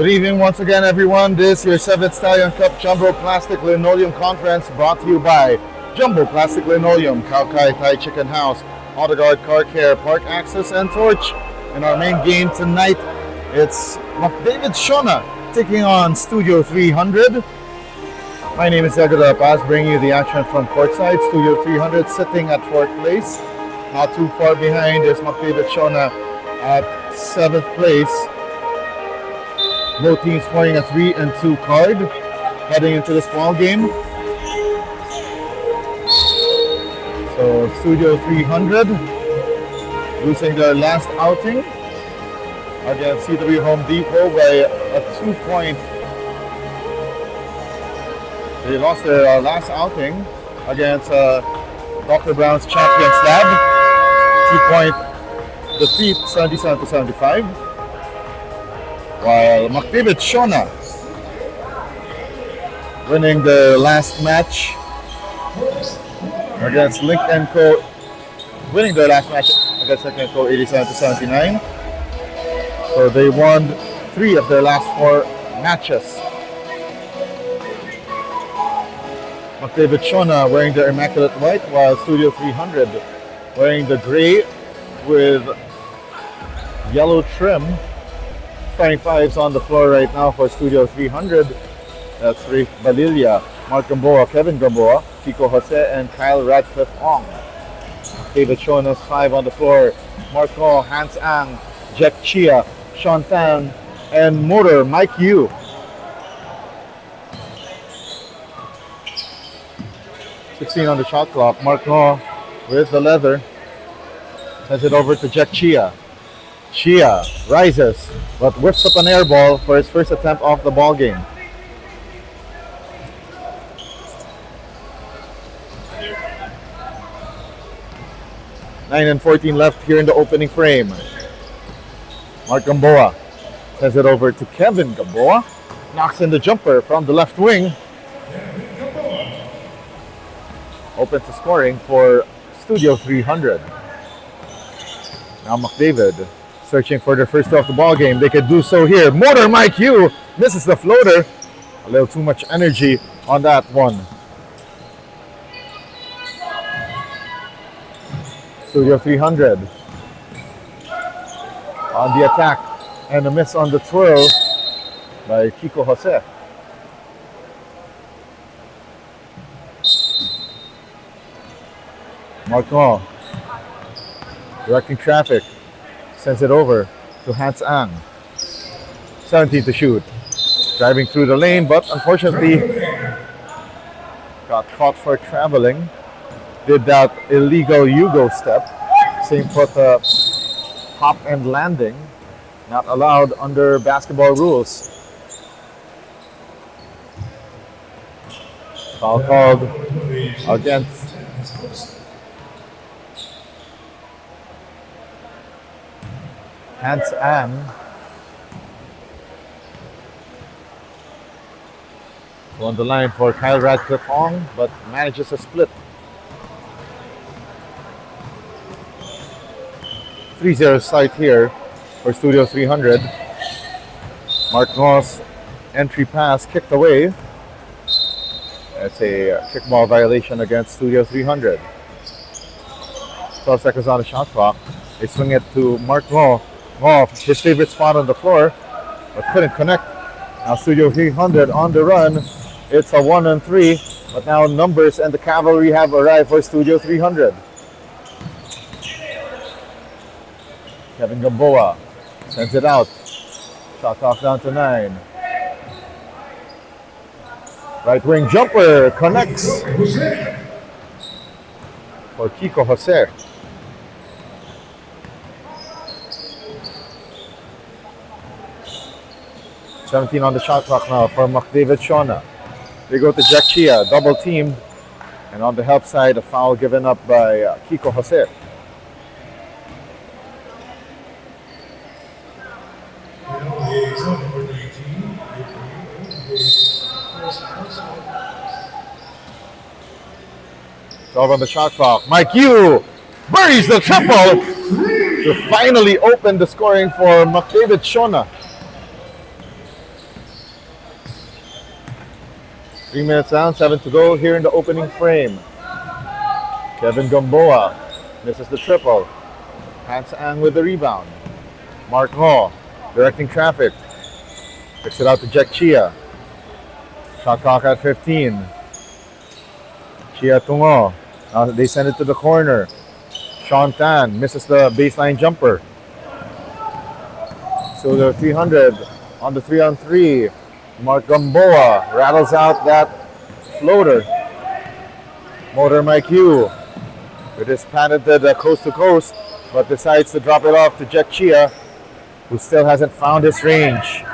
Good evening once again, everyone. This is your 7th Stallion Cup Jumbo Plastic Linoleum Conference brought to you by Jumbo Plastic Linoleum, Kaukai Thai Chicken House, AutoGuard Car Care, Park Access, and Torch. In our main game tonight, it's McDavid Schöne taking on Studio 300. My name is Edgar Paz, bringing you the action from courtside. Studio 300 sitting at 4th place. Not too far behind is McDavid Schöne at 7th place. Both teams playing a 3-2 card heading into this ball game. So Studio 300 losing their last outing against CW Home Depot by a 2-point. They lost their last outing against Dr. Brown's Champions Lab. 2-point defeat, 77-75. While McDavid Schöne winning the last match against Link & Co. Winning their last match against Link & Co. 87-79. So they won 3 of their last 4 matches. McDavid Schöne wearing the immaculate white, while Studio 300 wearing the gray with yellow trim. Starting fives on the floor right now for Studio 300. That's Rick Balilla, Mark Gamboa, Kevin Gamboa, Kiko Jose, and Kyle Radcliffe Ong. David Schoene's 5 on the floor. Marco, Hans Ang, Jack Chia, Sean Tan, and Motor Mike Yu. (16) on the shot clock. Marco with the leather. Sends it over to Jack Chia. Chia rises, but whips up an air ball for his first attempt off the ball game. Nine and 14 left here in the opening frame. Mark Gamboa sends it over to Kevin Gamboa. Knocks in the jumper from the left wing. Open to scoring for Studio 300. Now McDavid searching for their first off the ball game. They could do so here. Motor Mike Yu misses the floater. A little too much energy on that one. Studio 300 on the attack, and a miss on the twirl by Kiko Jose. Marco directing traffic. Sends it over to Hans Ang. 17 to shoot. Driving through the lane, but unfortunately got caught for traveling. Did that illegal Yugo step. Same foot hop and landing. Not allowed under basketball rules. Foul called against Hans Ang. On the line for Kyle Radcliffe Ong, but manages a split. 3-0 side here for Studio 300. Mark Moss entry pass kicked away. That's a kickball violation against Studio 300. 12 seconds on the shot clock. They swing it to Mark Moss. His favorite spot on the floor, but couldn't connect. Now Studio 300 on the run. It's a 1-3, but now numbers and the cavalry have arrived for Studio 300. Kevin Gamboa sends it out. Shot clock down to 9. Right wing jumper connects for Kiko Jose. 17 on the shot clock now for McDavid Schöne. They go to Jack Chia, double teamed, and on the help side, a foul given up by Kiko Jose. Twelve on the shot clock. Mike Yu buries the triple to finally open the scoring for McDavid Schöne. 3 minutes down, 7 to go here in the opening frame. Kevin Gamboa misses the triple. Hans Ang with the rebound. Mark Hall directing traffic. Picks it out to Jack Chia. Shot clock at 15. Chia Tungo. Now they send it to the corner. Sean Tan misses the baseline jumper. So the 300 on the 3-on-3. Mark Gamboa rattles out that floater. Motor Mike Hugh with his patented coast to coast, but decides to drop it off to Jack Chia, who still hasn't found his range.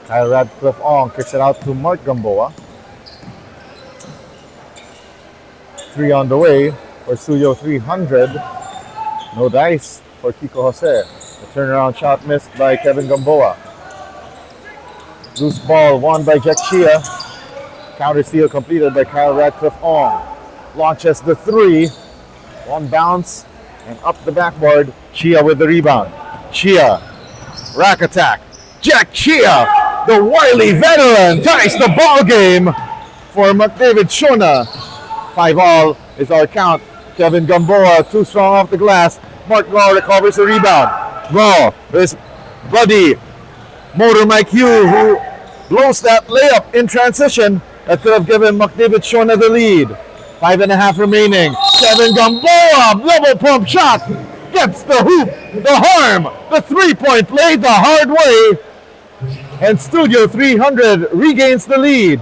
Kyle Radcliffe Ong kicks it out to Mark Gamboa. 3 on the way for Studio 300. No dice for Kiko Jose. The turnaround shot missed by Kevin Gamboa. Loose ball won by Jack Chia. Counter steal completed by Kyle Radcliffe Ong. Launches the 3. One bounce and up the backboard. Chia with the rebound. Chia. Rack attack. Jack Chia, the wily veteran, ties the ball game for McDavid Schöne. 5-all is our count. Kevin Gamboa too strong off the glass. Mark Law recovers the rebound. Law, his buddy Motor Mike Hugh, who blows that layup in transition that could have given McDavid Schöne the lead. 5.5 remaining. Kevin Gamboa, double pump shot, gets the hoop, the harm, the 3-point play the hard way, and Studio 300 regains the lead.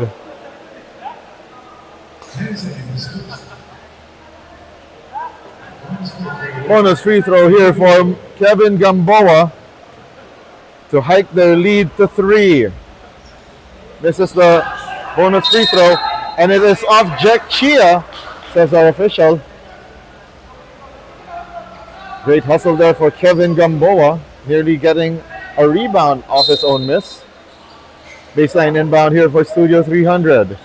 Bonus free throw here for Kevin Gamboa to hike their lead to 3. This is the bonus free throw, and it is off Jack Chia, says our official. Great hustle there for Kevin Gamboa, nearly getting a rebound off his own miss. Baseline inbound here for Studio 300.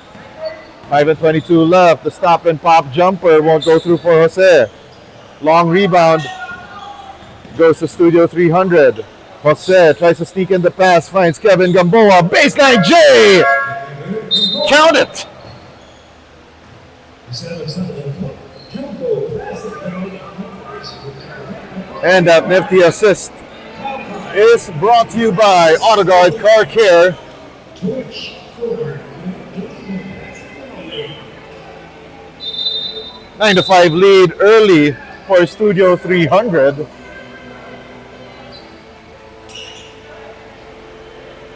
5:22 left. The stop and pop jumper won't go through for Jose. Long rebound goes to Studio 300. Jose tries to sneak in the pass, finds Kevin Gamboa. Baseline J! Count it! And that nifty assist is brought to you by AutoGuard Car Care. 9-5 lead early for Studio 300.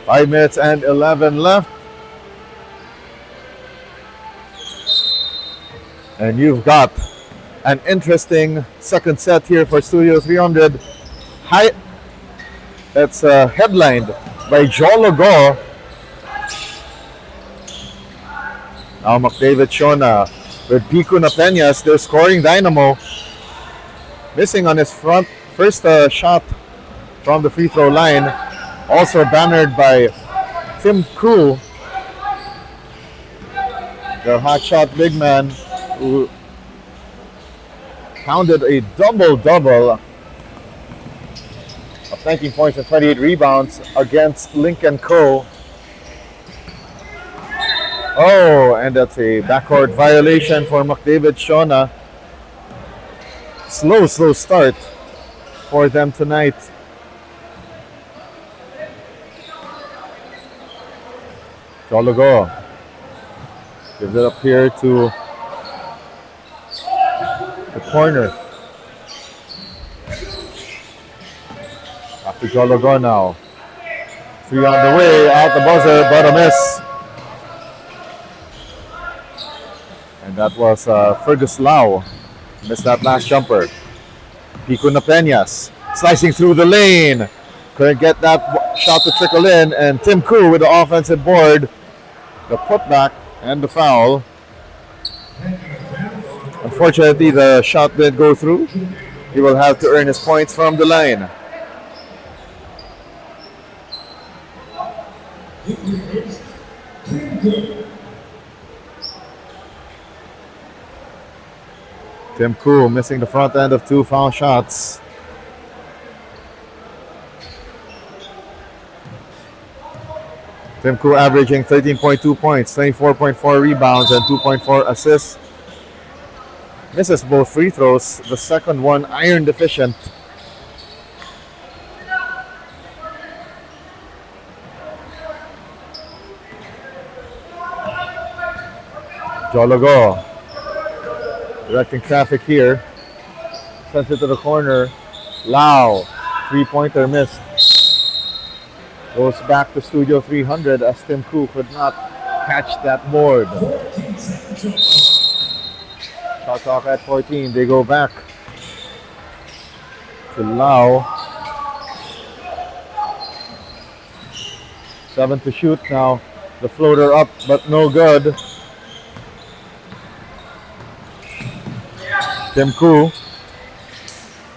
5 minutes and 11 left. And you've got an interesting second set here for Studio 300. That's headlined by Joe Logo. Now McDavid Schöne with Pico Napeñas, their scoring dynamo, missing on his first shot from the free throw line. Also bannered by Tim Crew, their hotshot big man, who pounded a double-double of 19 points and 28 rebounds against Lincoln Co. Oh, and that's a backcourt violation for McDavid Schöne. Slow start for them tonight. Jologo gives it up here to the corner. After Jologo now. 3 on the way, out the buzzer, but a miss. And that was Fergus Lau. Missed that last jumper. Pico Napeñas slicing through the lane. Couldn't get that shot to trickle in. And Tim Koo with the offensive board. The putback and the foul. Unfortunately, the shot didn't go through. He will have to earn his points from the line. Tim Koo missing the front end of 2 foul shots. Tim Koo averaging 13.2 points, 24.4 rebounds, and 2.4 assists. Misses both free throws. The second one iron deficient. Jologo directing traffic here. Sends it to the corner. Lau. Three-pointer missed. Goes back to Studio 300 as Tim Koo could not catch that board. Shot clock at 14. They go back to Lau. 7 to shoot now. The floater up, but no good. Tim Koo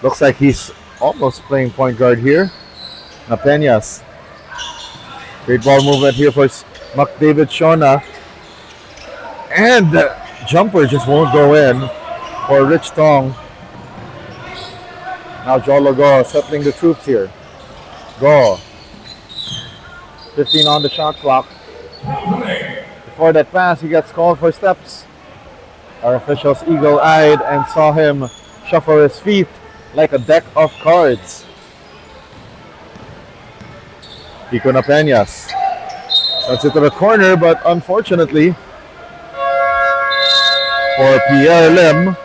looks like he's almost playing point guard here. Napeñas. Great ball movement here for McDavid Schöne. And the jumper just won't go in for Rich Tong. Now Jologo settling the troops here. Go. 15 on the shot clock. Before that pass, he gets called for steps. Our officials eagle-eyed and saw him shuffle his feet like a deck of cards. Pico Napeñas. That's it to the corner, but unfortunately for Pierre Lim,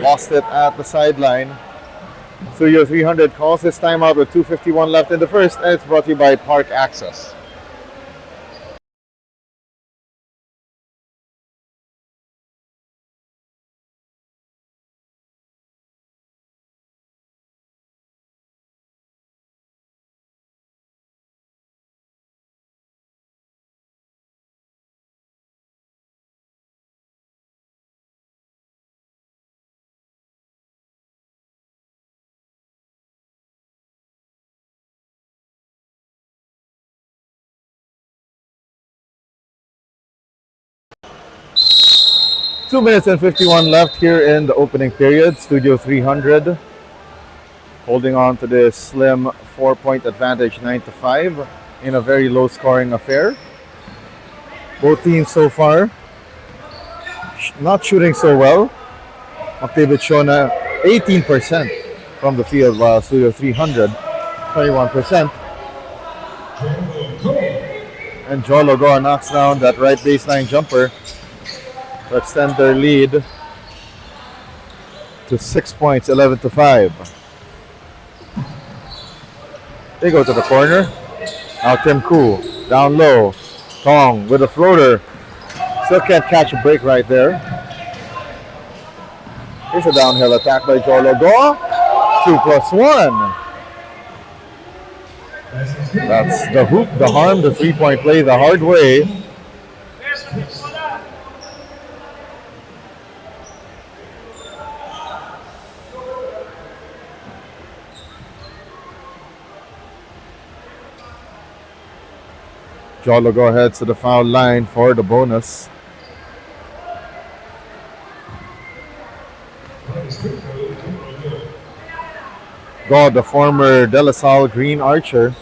lost it at the sideline. Studio 300 calls his timeout with 2:51 left in the first, and it's brought to you by Park Access. Two minutes and 51 left here in the opening period. Studio 300 holding on to this slim 4-point advantage, 9-5, in a very low-scoring affair. Both teams so far not shooting so well. McDavid Schöne 18% from the field, while Studio 300 21%. And Jologo knocks down that right baseline jumper to extend their lead to 6 points, 11-5. They go to the corner. Now Tim Koo down low. Tong with a floater. Still can't catch a break right there. Here's a downhill attack by Jologo. 2+1. That's the hoop, the harm, the three-point play the hard way. Jologo heads to the foul line for the bonus. God, the former De La Salle Green Archer,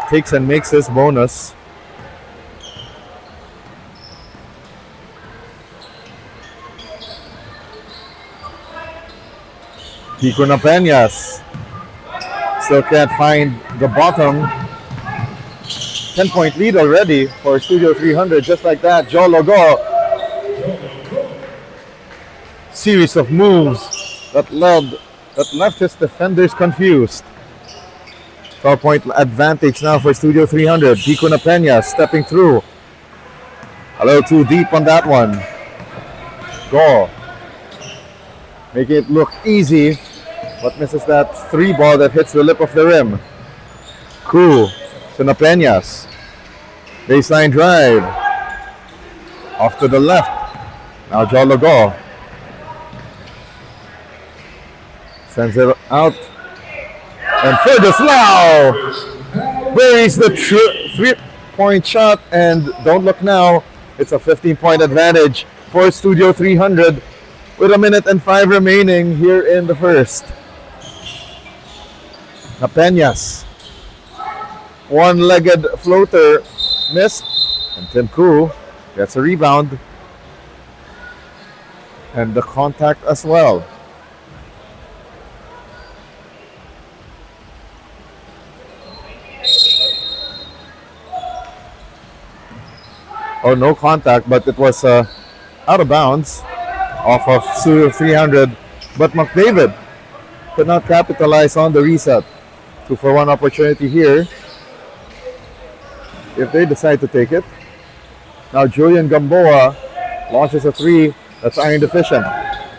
takes and makes his bonus. Pico Napeñas still can't find the bottom. 10-point lead already for Studio 300, just like that. Jologo. Series of moves that left his defenders confused. 12-point advantage now for Studio 300. Pico Napeñas stepping through. A little too deep on that one. Go. Make it look easy, but misses that three ball that hits the lip of the rim. Koo to Napeñas. Baseline drive. Off to the left. Now Jologo. Sends it out. And Fergus Lau buries the three-point shot. And don't look now. It's a 15-point advantage for Studio 300 with 1:05 remaining here in the first. Napeñas One-legged floater missed. And Tim Koo gets a rebound. And the contact as well. Oh, no contact, but it was out of bounds off of Studio 300. But McDavid could not capitalize on the reset. 2-for-1 opportunity here. If they decide to take it. Now Julian Gamboa launches a three. That's iron deficient.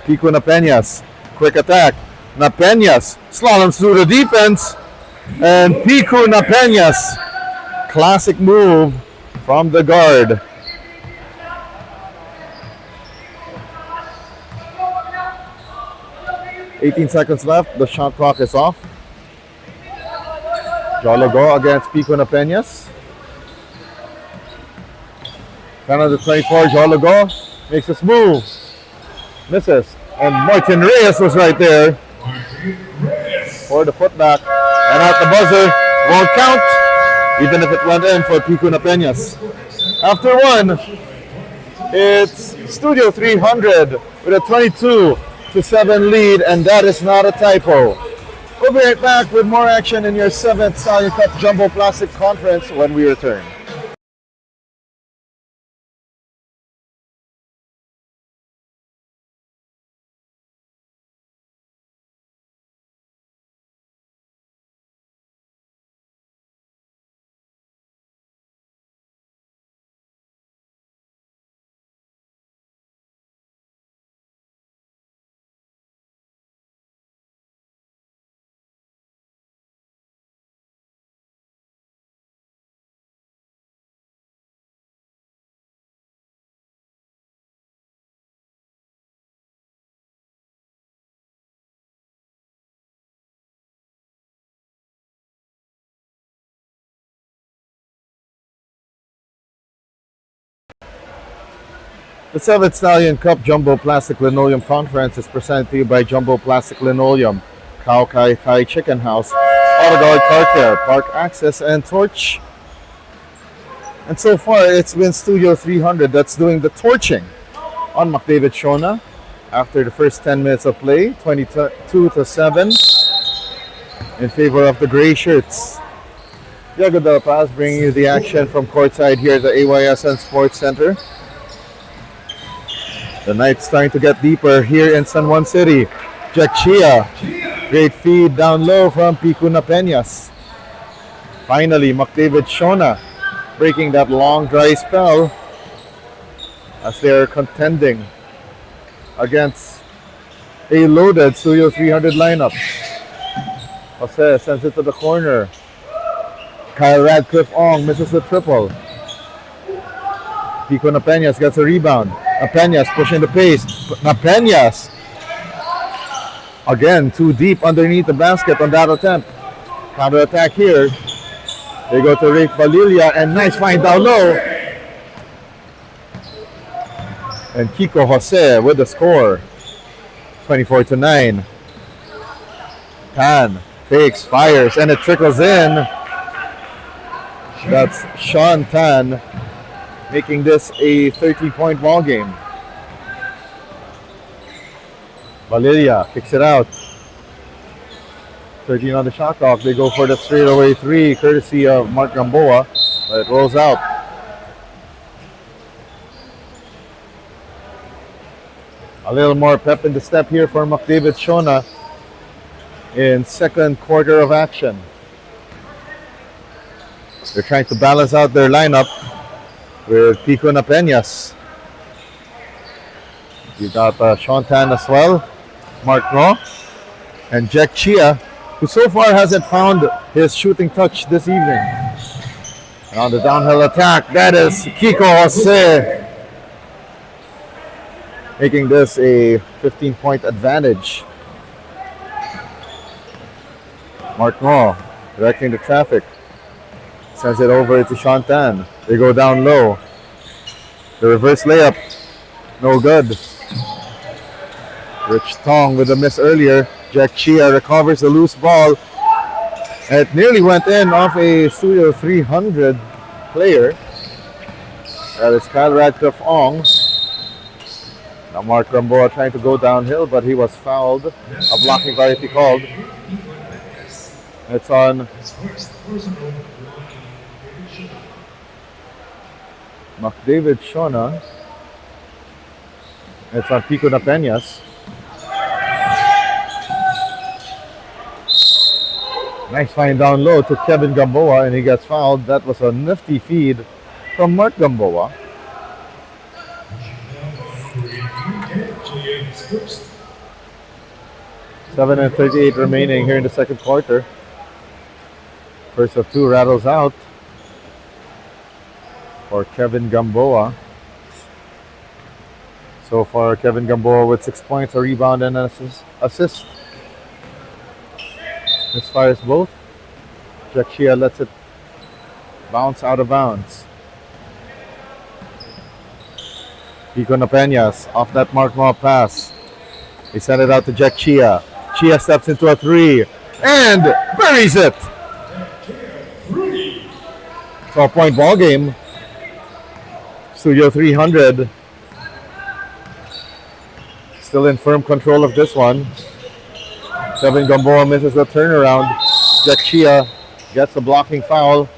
Pico Napeñas. Quick attack. Napeñas slaloms through the defense. And Pico Napeñas. Classic move from the guard. .18 left. The shot clock is off. Jologo against Pico Napeñas. 10 of the 24. Jologo makes a move. Misses. And Martin Reyes was right there for the putback. And at the buzzer, won't count, even if it went in for Pico Napeñas. After one, it's Studio 300 with a 22-7 lead, and that is not a typo. We'll be right back with more action in your 7th Stallion Cup Jumbo Plastic Conference when we return. The 7th Stallion Cup Jumbo Plastic Linoleum Conference is presented to you by Jumbo Plastic Linoleum, Khao Kai Thai Chicken House, AutoGuard Car Care, Park Access, and Torch. And so far, it's been Studio 300 that's doing the torching on McDavid Schöne after the first 10 minutes of play, 22-7 in favor of the gray shirts. Diego Del Paz bringing you the action from courtside here at the AYSN Sports Center. The night's starting to get deeper here in San Juan City. Jack Chia, great feed down low from Pico Napeñas. Finally, McDavid Schöne breaking that long dry spell as they are contending against a loaded Studio 300 lineup. Jose sends it to the corner. Kyle Radcliffe-Ong misses the triple. Pico Napeñas gets a rebound. Napeñas pushing the pace. Napeñas again too deep underneath the basket on that attempt. Counter attack here. They go to Rafe Balilia and nice find down low. And Kiko Jose with the score. 24-9. Tan fakes, fires, and it trickles in. That's Sean Tan making this a 30-point ball game. Valeria kicks it out. 13 on the shot clock. They go for the straightaway three, courtesy of Mark Gamboa, but it rolls out. A little more pep in the step here for McDavid Schöne in second quarter of action. They're trying to balance out their lineup with Pico Napeñas. You got Sean Tan as well, Mark Ro, and Jack Chia, who so far hasn't found his shooting touch this evening. And on the downhill attack, that is Kiko Jose, making this a 15-point advantage. Mark Ro directing the traffic. Sends it over to Sean Tan. They go down low. The reverse layup, no good. Rich Tong with a miss earlier. Jack Chia recovers the loose ball. It nearly went in off a Studio 300 player. That is Kyle Radcliffe Ong. Now Mark Gamboa trying to go downhill, but he was fouled. A blocking penalty called. It's on McDavid Schöne. It's on Pico Napeñas. Nice find down low to Kevin Gamboa, and he gets fouled. That was a nifty feed from Mark Gamboa. 7:38 remaining here in the second quarter. First of two rattles out for Kevin Gamboa. So far, Kevin Gamboa with 6 points, a rebound, and an assist. Misfires both. Jack Shea lets it bounce out of bounds. Pico Napeñas off that Mark Moore pass. He sent it out to Jack Shea. Shea steps into a three and buries it. 12-point ball game. Studio 300 still in firm control of this one. Kevin Gamboa misses the turnaround. Jack Shea gets a blocking foul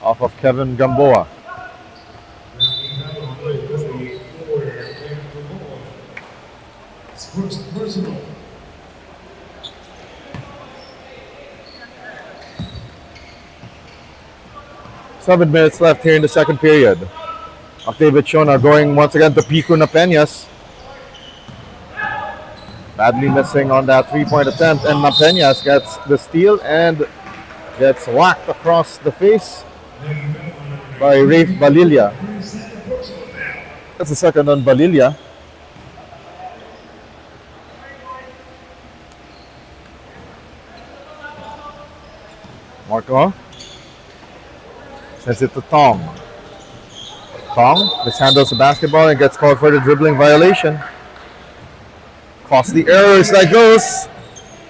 off of Kevin Gamboa. Personal. 7 minutes left here in the second period. McDavid Schöne going once again to Pico Napeñas. Badly missing on that three-point attempt, and Napeñas gets the steal and gets whacked across the face by Rafe Balilla. That's the second on Balilla. Marco sends it to Tong. Tong mishandles the basketball and gets called for the dribbling violation. Costly errors like those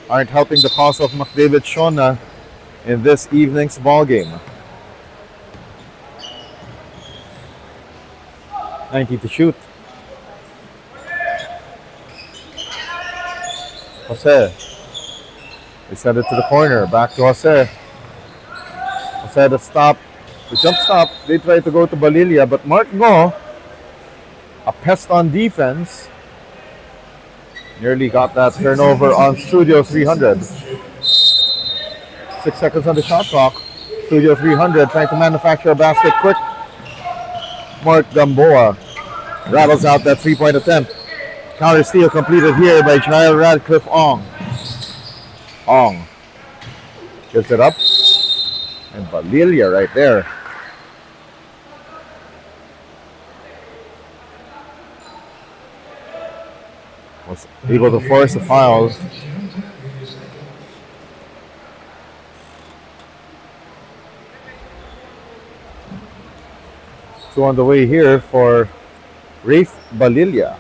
aren't helping the cause of McDavid Schöne in this evening's ball game. 90 to shoot. Jose. They send it to the corner. Back to Jose. Jose to stop. The jump stop. They try to go to Balilla, but Mark Ngo, a pest on defense, nearly got that turnover on Studio 300. 6 seconds on the shot clock. Studio 300 trying to manufacture a basket quick. Mark Gamboa rattles out that three-point attempt. Counter steal completed here by Kyle Radcliffe Ong. Ong gives it up. And Balilla right there. Was able to force a foul. So on the way here for Rafe Balilla.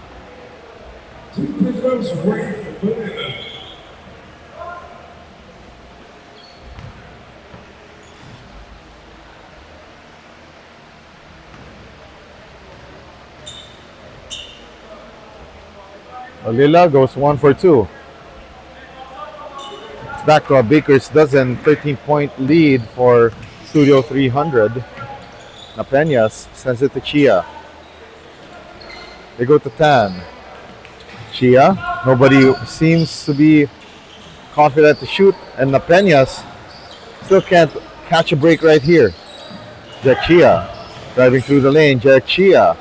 Balilla goes 1 for 2. It's back to a baker's dozen, 13-point lead for Studio 300. Napeñas sends it to Shea. They go to Tan. Shea, nobody seems to be confident to shoot, and Napeñas still can't catch a break right here. Jack Shea driving through the lane. Jack Shea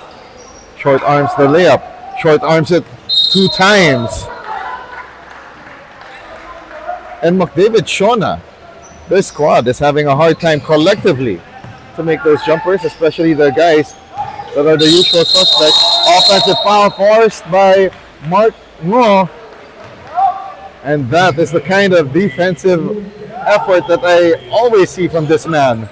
short arms the layup. Short arms it 2 times. And McDavid Schöne, this squad is having a hard time collectively to make those jumpers, especially the guys that are the usual suspects. Offensive foul forced by Mark Ngo. And that is the kind of defensive effort that I always see from this man.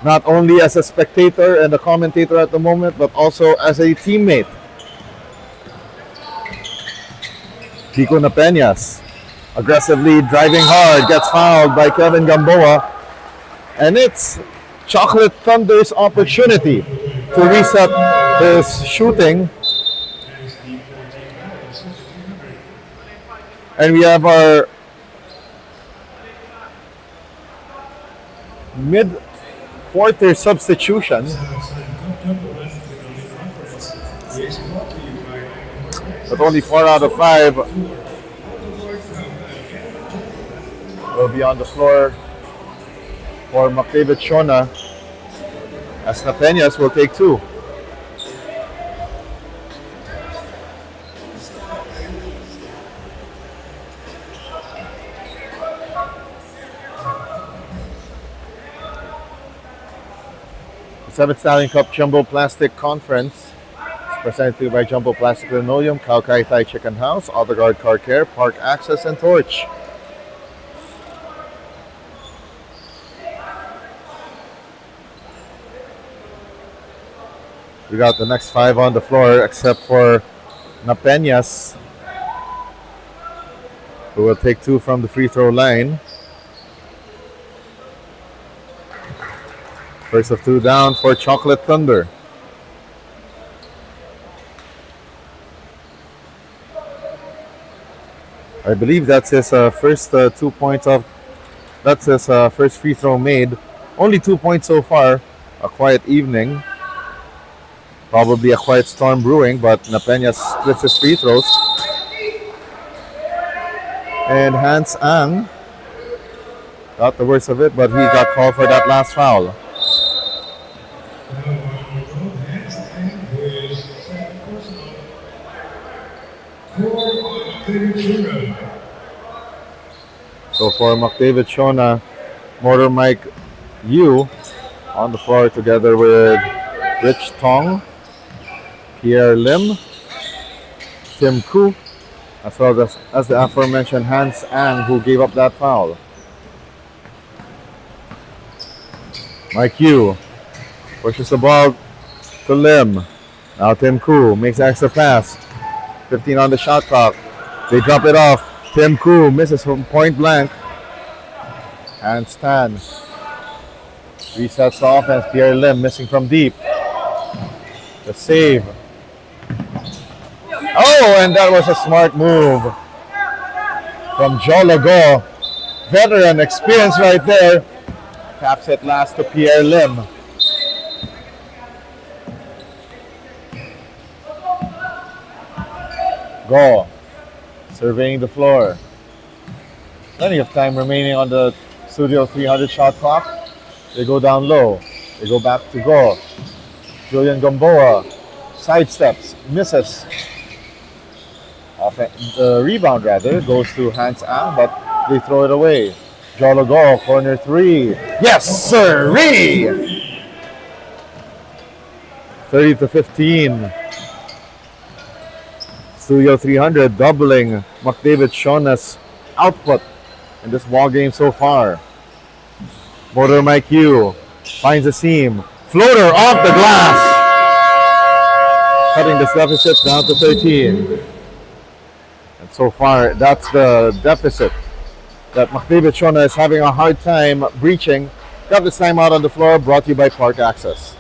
Not only as a spectator and a commentator at the moment, but also as a teammate. Pico Napeñas aggressively driving hard, gets fouled by Kevin Gamboa. And it's Chocolate Thunder's opportunity to reset his shooting. And we have our mid-quarter substitution. But only 4 out of 5 will be on the floor for McDavid Schöne, as Napeñas will take 2. The 7th Stallion Cup Jumbo Plastic Conference is presented to you by Jumbo Plastic Linoleum, Kaukai Thai Chicken House, Autoguard Car Care, Park Access, and Torch. We got the next 5 on the floor except for Napeñas, who will take 2 from the free throw line. First of 2 down for Chocolate Thunder. I believe that's his first 2 points of. That's his first free throw made. Only 2 points so far. A quiet evening. Probably a quiet storm brewing, but Napeñas splits his free throws. And Hans Ang got the worst of it, but he got called for that last foul. So for McDavid Schöne, Motor Mike Yu on the floor together with Rich Tong, Pierre Lim, Tim Koo, as well as the aforementioned Hans Ang, who gave up that foul. Mike Yu pushes the ball to Lim. Now Tim Koo makes an extra pass. 15 on the shot clock. They drop it off. Tim Koo misses from point blank. Handstand. Resets the offense. Pierre Lim missing from deep. The save. Oh, and that was a smart move from Joe Legault. Veteran experience right there. Taps it last to Pierre Lim. Go. Surveying the floor. Plenty of time remaining on the Studio 300 shot clock. They go down low. They go back to go. Julian Gamboa sidesteps, misses. The rebound rather goes to Hans Ang, but they throw it away. Joe Legault, corner 3. Yes, sirree! 30-15. Studio 300 doubling McDavid Schöne's output in this ball game so far. Motor Mike Yu finds a seam. Floater off the glass. Cutting this deficit down to 13. And so far, that's the deficit that McDavid Schöne is having a hard time breaching. Got this time out on the floor, brought to you by Park Access.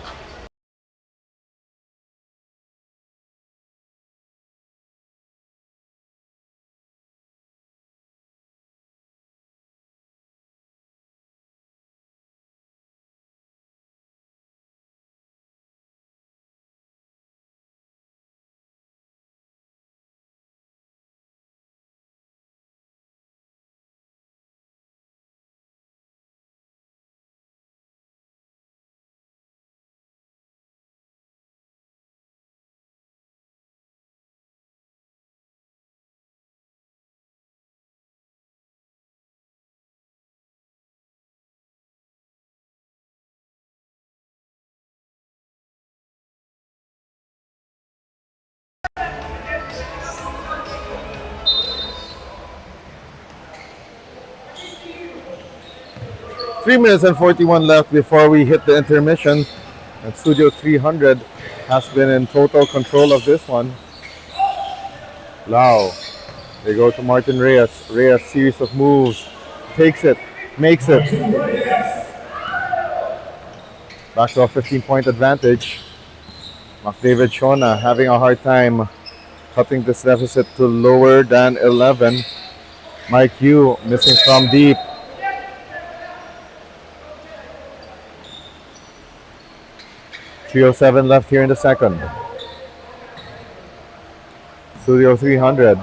Three minutes and 41 left before we hit the intermission. And Studio 300 has been in total control of this one. Lau They go to Martin Reyes. Reyes, series of moves. Takes it. Makes it. Back to a 15-point advantage. McDavid, Schöne having a hard time cutting this deficit to lower than 11. Mike Hugh missing from deep. .307 left here in the second. Studio 300.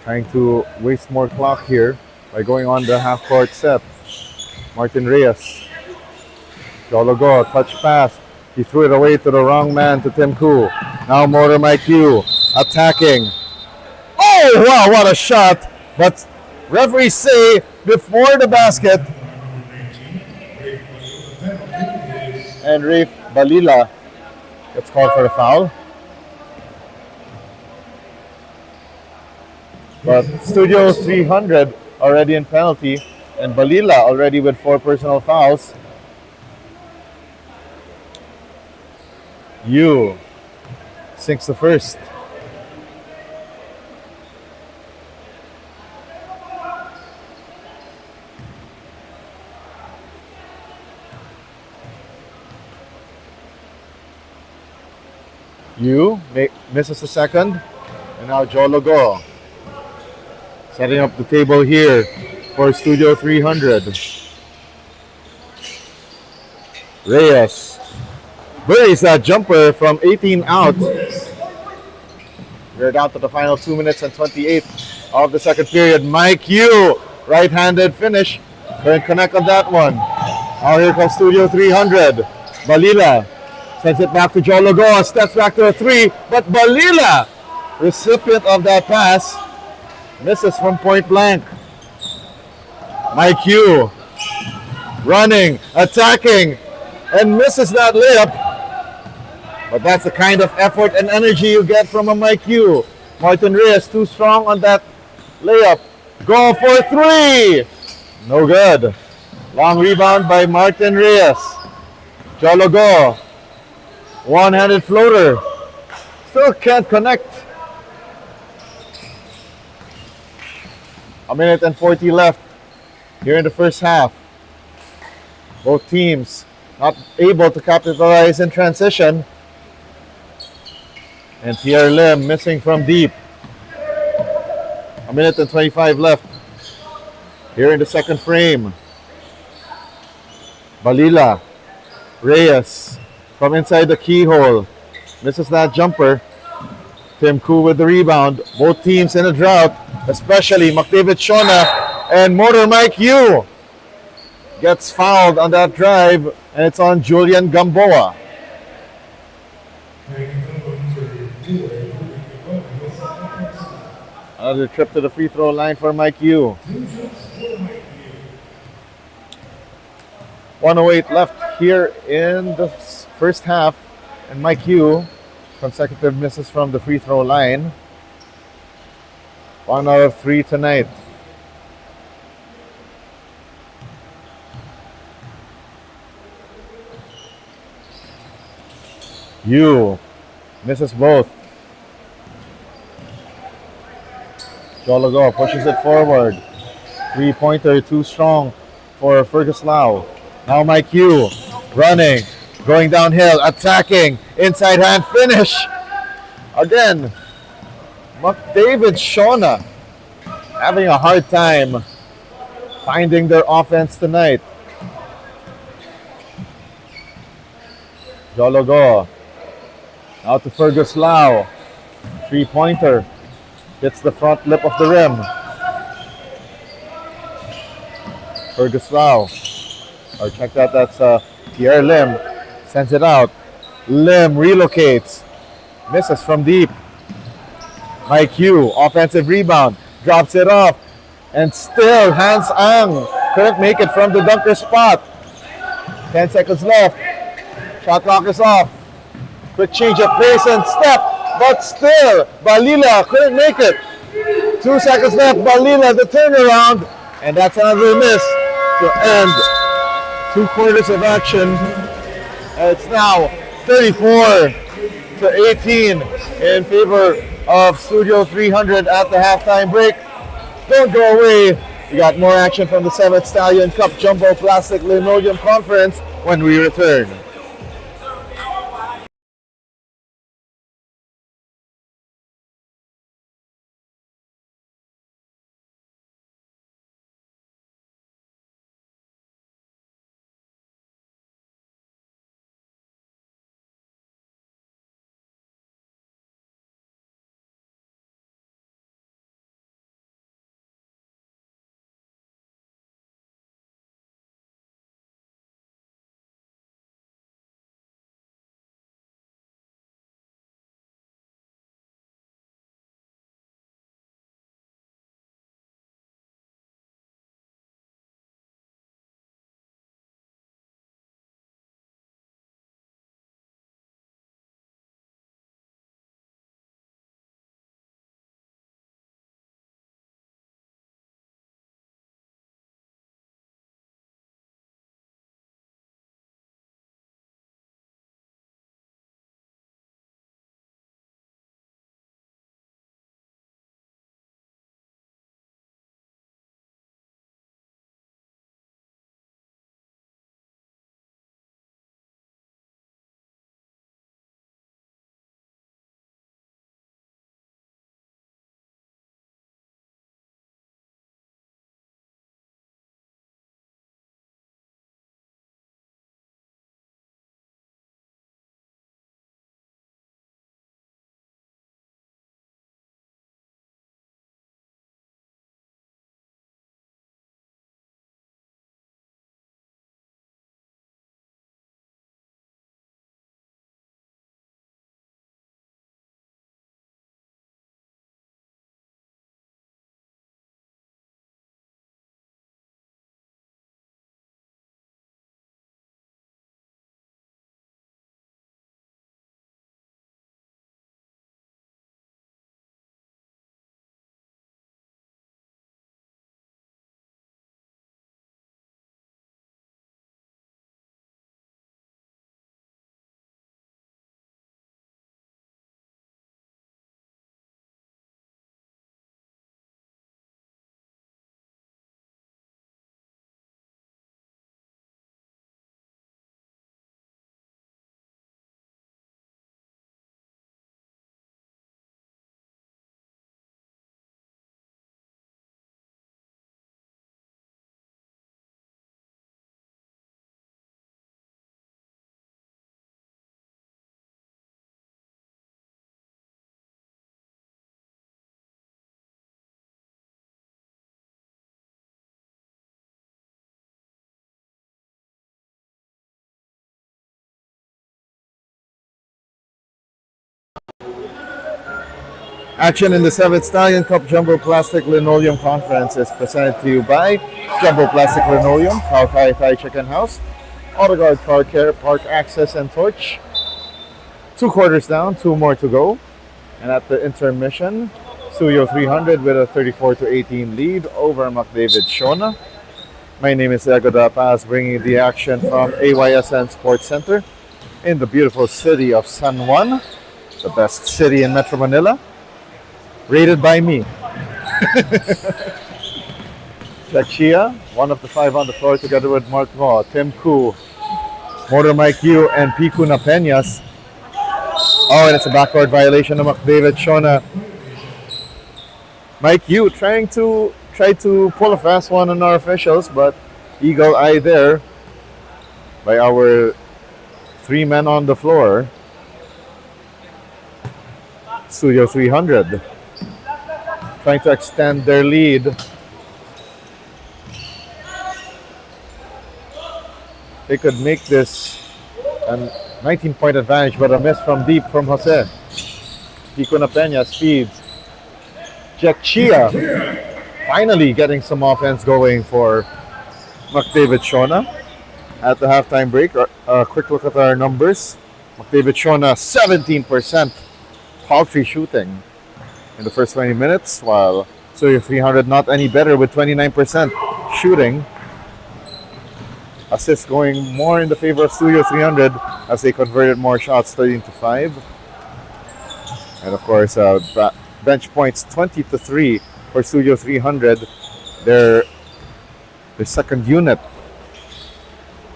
Trying to waste more clock here by going on the half-court set. Martin Reyes. Jologo, touch pass. He threw it away to the wrong man, to Tim Koo. Now Motor Mike Hugh attacking. Oh, wow, what a shot. But referees say before the basket. And Rafe Balila gets called for the foul. But Studio 300 already in penalty, and Balila already with 4 personal fouls. Yu sinks the first. Yu misses the second, and now Jologo setting up the table here for Studio 300. Reyes buries that jumper from 18 out. We're down to the final 2 minutes and 28 of the second period. Mike Hugh, right-handed finish. Couldn't connect on that one. Now here comes Studio 300. Balila sends it back to Jologo. Steps back to a 3, but Balila, recipient of that pass, misses from point blank. Mike Hugh running, attacking, and misses that layup. But that's the kind of effort and energy you get from a Mike Hugh. Martin Reyes too strong on that layup. Go for 3. No good. Long rebound by Martin Reyes. Jologo. One-handed floater. Still can't connect. A minute and 40 left here in the first half. Both teams not able to capitalize in transition. And Pierre Lim missing from deep. A minute and 25 left here in the second frame. Balila. Reyes from inside the keyhole. Misses that jumper. Tim Koo with the rebound. Both teams in a drought, especially McDavid, Schöne, and Motor Mike Hugh gets fouled on that drive, and it's on Julian Gamboa. Another trip to the free throw line for Mike Hugh. 1:08 left here in the first half, and Mike Hugh, consecutive misses from the free throw line. 1 out of 3 tonight. Hugh misses both. Jologo pushes it forward. 3-pointer too strong for Fergus Lau. Now Mike Hugh running, going downhill, attacking, inside hand finish. Again, McDavid, Schöne having a hard time finding their offense tonight. Jologo out to Fergus Lau. 3-pointer hits the front lip of the rim. Fergus Lau. Or check that, that's Pierre Lim. Sends it out. Lim relocates. Misses from deep. Mike Hugh, offensive rebound. Drops it off. And still, Hans Ang couldn't make it from the dunker spot. 10 seconds left. Shot clock is off. Quick change of pace and step. But still, Balila couldn't make it. 2 seconds left. Balila, the turnaround. And that's another miss to end 2 quarters of action. And it's now to 18 in favor of Studio 300 at the halftime break. Don't go away. We got more action from the 7th Stallion Cup Jumbo Plastic Linoleum Conference when we return. Action in the 7th Stallion Cup Jumbo Plastic Linoleum Conference is presented to you by Jumbo Plastic Linoleum, Kaukai Thai Chicken House, AutoGuard Car Care, Park Access and Torch. 2 quarters down, 2 more to go. And at the intermission, Studio 300 with a 34-18 lead over McDavid Schöne. My name is Ego Paz, bringing the action from AYSN Sports Center in the beautiful city of San Juan, the best city in Metro Manila. Rated by me. Chia, one of the 5 on the floor, together with Mark Mo, Tim Koo, Motor Mike Yu, and Piku Napeñas. Oh, and it's a backcourt violation of McDavid Schöne. Mike Yu try to pull a fast one on our officials, but eagle eye there by our 3 men on the floor. Studio 300 trying to extend their lead. They could make this a 19-point advantage, but a miss from deep from Jose. Pico Napeña speeds. Chia finally getting some offense going for McDavid Schöne at the halftime break. A quick look at our numbers. McDavid Schöne 17% paltry shooting in the first 20 minutes, while Studio 300 not any better with 29% shooting. Assists going more in the favor of Studio 300 as they converted more shots, 13-5. And of course, bench points 20-3 for Studio 300. Their second unit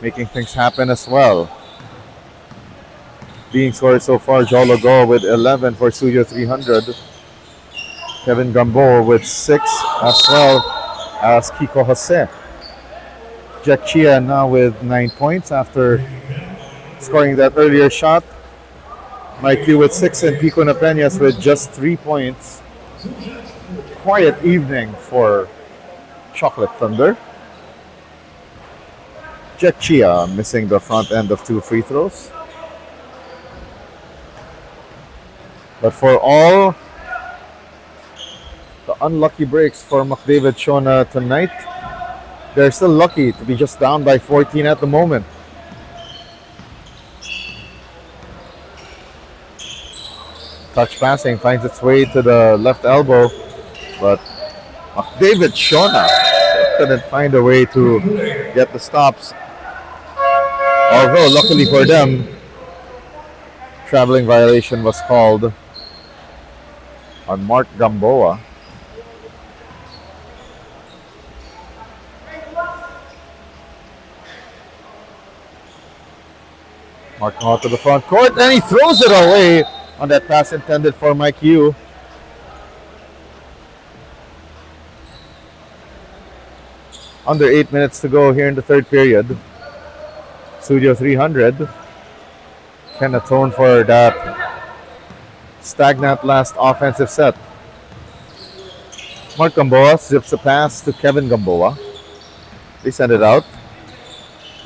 making things happen as well. Being scored so far, Jolo Go with 11 for Studio 300. Kevin Gamboa with 6 as well as Kiko Jose. Jack Chia now with 9 points after scoring that earlier shot. Mike Q with 6 and Pico Napeñas with just 3 points. Quiet evening for Chocolate Thunder. Jack Chia missing the front end of 2 free throws. But for all the unlucky breaks for McDavid Schöne tonight, they're still lucky to be just down by 14 at the moment. Touch passing finds its way to the left elbow, but McDavid Schöne couldn't find a way to get the stops. Although, luckily for them, traveling violation was called on Mark Gamboa. Mark out to the front court, and he throws it away on that pass intended for Mike Yu. Under 8 minutes to go here in the third period. Studio 300 can atone for that stagnant last offensive set. Mark Gamboa zips a pass to Kevin Gamboa. They send it out.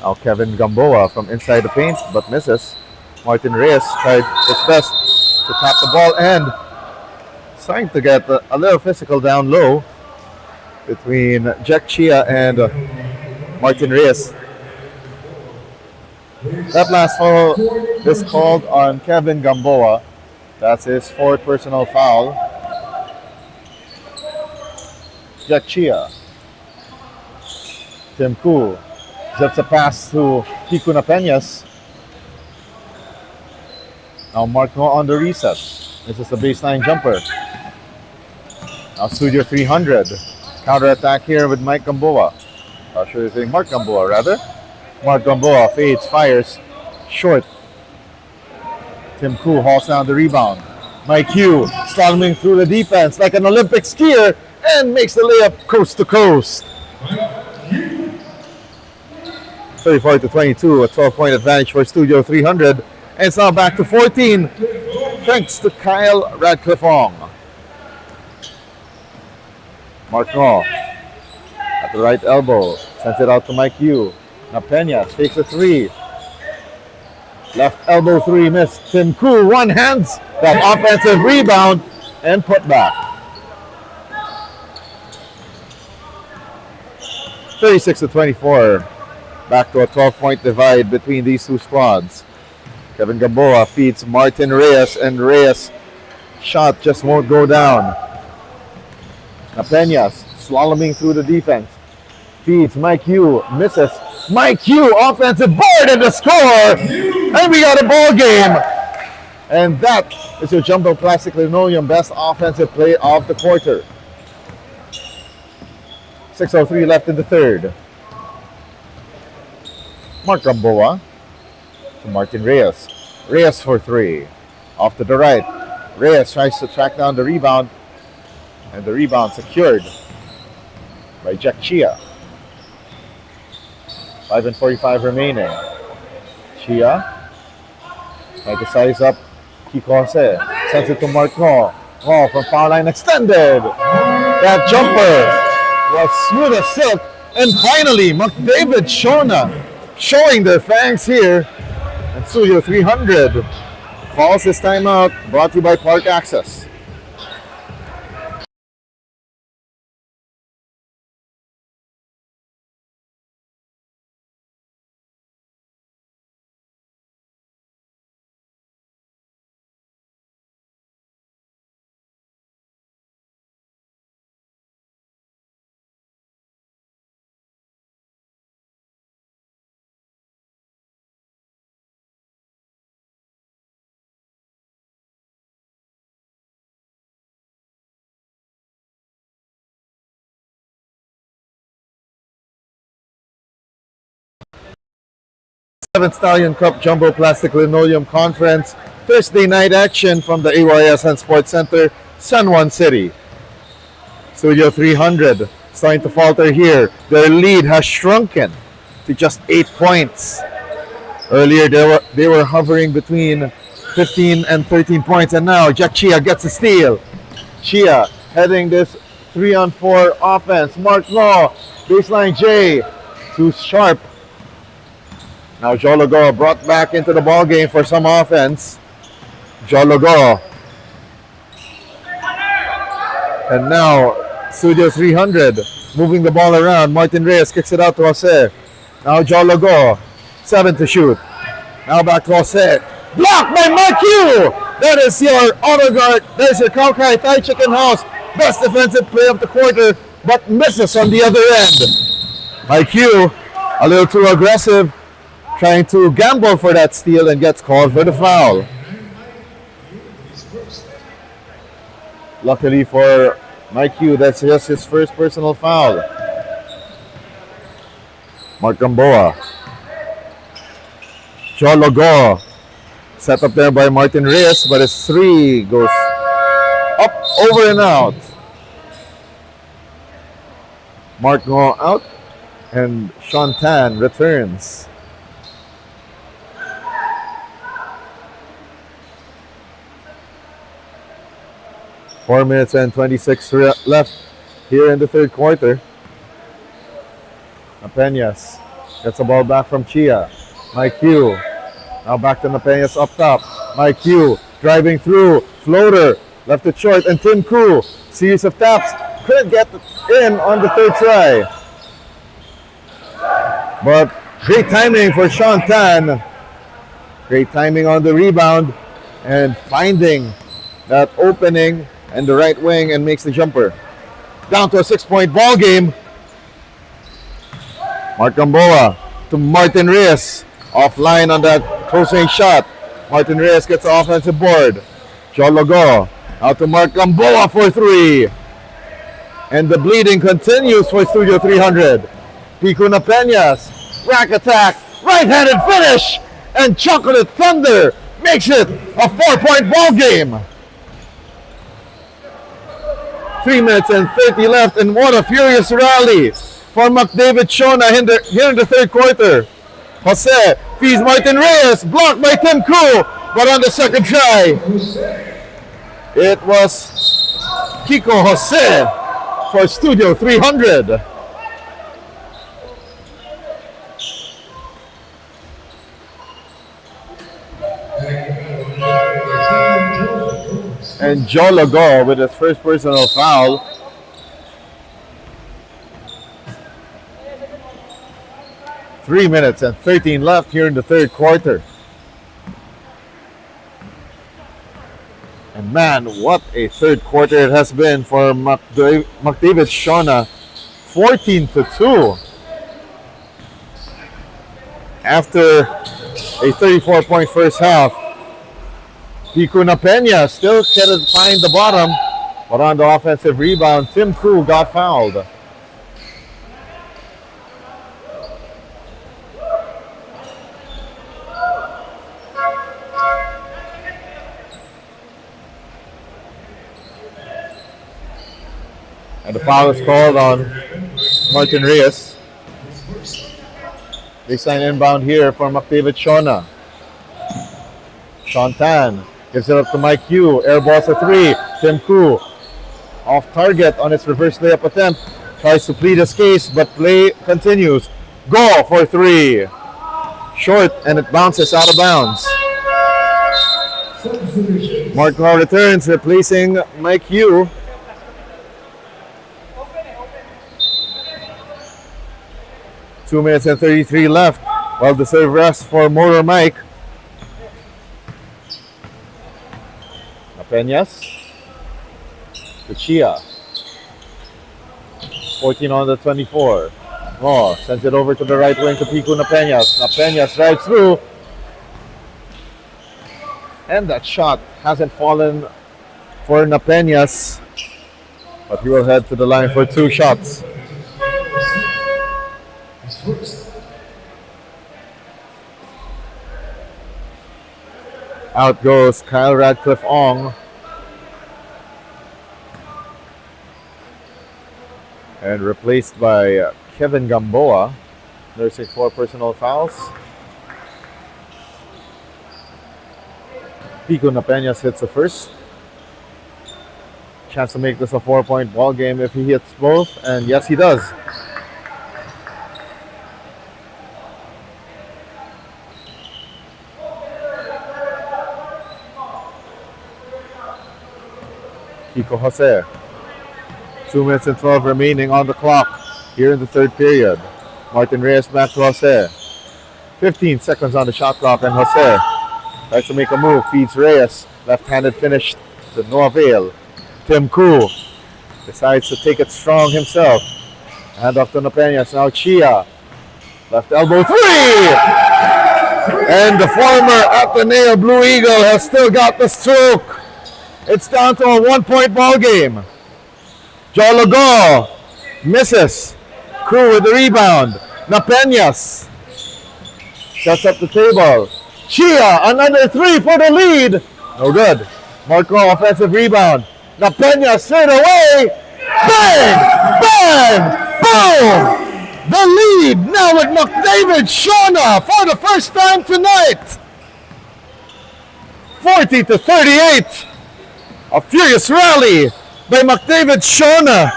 Now Kevin Gamboa from inside the paint but misses. Martin Reyes tried his best to tap the ball and trying to get a little physical down low between Jack Chia and Martin Reyes. That last foul is called on Kevin Gamboa. That's his fourth personal foul. Jack Chia. Tim Koo zips a pass to Pico Napeñas. Now Mark Ngo on the reset. This is the baseline jumper. Now Studio 300. Counter-attack here with Mike Gamboa. Mark Gamboa rather. Mark Gamboa fades, fires, short. Tim Koo hauls down the rebound. Mike Yu slaloming through the defense like an Olympic skier and makes the layup coast to coast. 34-22, a 12-point advantage for Studio 300. And it's now back to 14, thanks to Kyle Radcliffe-Ong. Mark Ngo at the right elbow, sends it out to Mike Yu. Napeñas takes a 3. Left elbow 3 missed. Tim Koo one-hands that offensive rebound and put back. 36-24. Back to a 12-point divide between these two squads. Kevin Gamboa feeds Martin Reyes, and Reyes' shot just won't go down. Napeñas slaloming through the defense. Feeds Mike Yu, misses. Mike Yu, offensive board and the score! And we got a ball game! And that is your Jumbo Classic Linoleum best offensive play of the quarter. 6:03 left in the third. Mark Gamboa to Martin Reyes. Reyes for 3. Off to the right. Reyes tries to track down the rebound. And the rebound secured by Jack Chia. 5:45 remaining. Chia trying to size up Kiko Jose. Sends it to Mark Ngo. Ngo from foul line extended. That jumper was smooth as silk. And finally, McDavid Schöne showing their fangs here. And Studio 300 calls his timeout, brought to you by Park Access. Stallion Cup Jumbo Plastic Linoleum Conference. Thursday night action from the AYSN Sports Center, San Juan City. Studio 300 starting to falter here. Their lead has shrunken to just 8 points. Earlier they were hovering between 15 and 13 points, and now Jack Chia gets a steal. Chia heading this 3-on-4 offense. Mark Law, baseline J, too sharp. Now Jologo brought back into the ball game for some offense. Jologo. And now Studio 300 moving the ball around. Martin Reyes kicks it out to Jose. Now Jologo, 7 to shoot. Now back to Jose. Blocked by Mike Q. That is your auto guard. That is your Kaukai Thai Chicken House. Best defensive play of the quarter, but misses on the other end. Mike Q, a little too aggressive, trying to gamble for that steal and gets called for the foul. Luckily for Mike Q, that's just his first personal foul. Mark Gamboa. Jologo. Set up there by Martin Reyes, but his three goes up, over and out. Mark Ngo out, and Sean Tan returns. Four minutes and 26 left here in the third quarter. Napeñas gets the ball back from Chia. Mike Q. Now back to Napeñas up top. Mike Q driving through. Floater. Left it short. And Tim Koo. Series of taps. Couldn't get in on the third try. But great timing for Sean Tan. Great timing on the rebound. And finding that opening and the right wing and makes the jumper. Down to a 6-point ball game. Mark Gamboa to Martin Reyes. Offline on that close-range shot. Martin Reyes gets the offensive board. Jologo out to Mark Gamboa for three. And the bleeding continues for Studio 300. Pico Napeñas. Rack attack. Right-handed finish. And Chocolate Thunder makes it a 4-point ball game. 3 minutes and 30 left. And what a furious rally for McDavid Schöne here in the third quarter. Jose feeds Martin Reyes, blocked by Tim Koo, but on the second try, it was Kiko Jose for Studio 300. And Jologo with his first personal foul. Three minutes and 13 left here in the third quarter. And man, what a third quarter it has been for McDavid Schöne. 14-2. After a 34-point first half. Pico Napeñas still couldn't find the bottom, but on the offensive rebound, Tim Koo got fouled. And the foul is called on Martin Reyes. Baseline inbound here for McDavid Schöne. Sean Tan gives it up to Mike Q. Airballs a three. Tim Koo off target on its reverse layup attempt. Tries to plead his case, but play continues. Go for three. Short, and it bounces out of bounds. Mark Law returns, replacing Mike Q. Two minutes and 33 left. Well-deserved rest for Motor Mike. Napeñas to Chia. 14 on the 24. Law sends it over to the right wing to Pico Napeñas. Napeñas drives through. And that shot hasn't fallen for Napeñas, but he will head to the line for two shots. Out goes Kyle Radcliffe-Ong. And replaced by Kevin Gamboa, nursing 4 personal fouls. Pico Napeñas hits the first. Chance to make this a 4-point ball game if he hits both, and yes, he does. Kiko Jose. 2 minutes and 12 remaining on the clock here in the third period. Martin Reyes back to Jose. 15 seconds on the shot clock, and Jose tries to make a move, feeds Reyes. Left-handed finish to no avail. Tim Koo decides to take it strong himself. Hand off to Napeñas. Now Chia. Left elbow 3! And the former Ateneo Blue Eagle has still got the stroke. It's down to a 1-point ball game. Jologo misses. Koo with the rebound. Napeñas sets up the table. Chia, another 3 for the lead. No good. Marco, offensive rebound. Napeñas straight away. Bang! Bang! Boom! The lead now with McDavid Schöne for the first time tonight. 40-38. A furious rally by McDavid Schöne.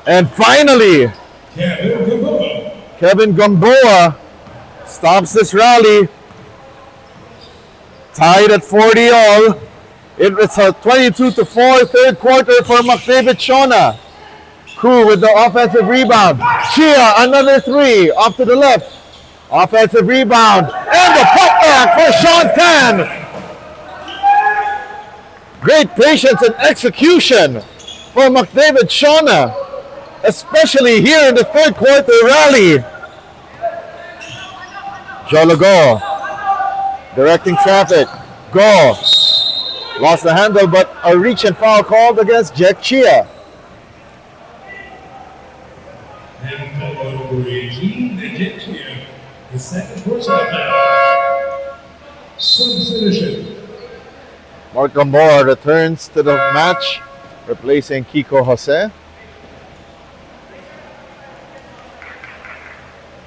And finally, Kevin Gamboa stops this rally. Tied at 40 all. It's a 22-4 third quarter for McDavid Schöne. Koo with the offensive rebound. Chia, another 3 off to the left. Offensive rebound. And the putback for Sean Tan. Great patience and execution for McDavid Schöne, especially here in the third quarter rally. Jologo directing traffic. Go. Lost the handle, but a reach and foul called against Jack Chia. And foul number 18, Jack Chia. The second personal foul. Substitution. Mark Gamboa returns to the match, replacing Kiko Jose.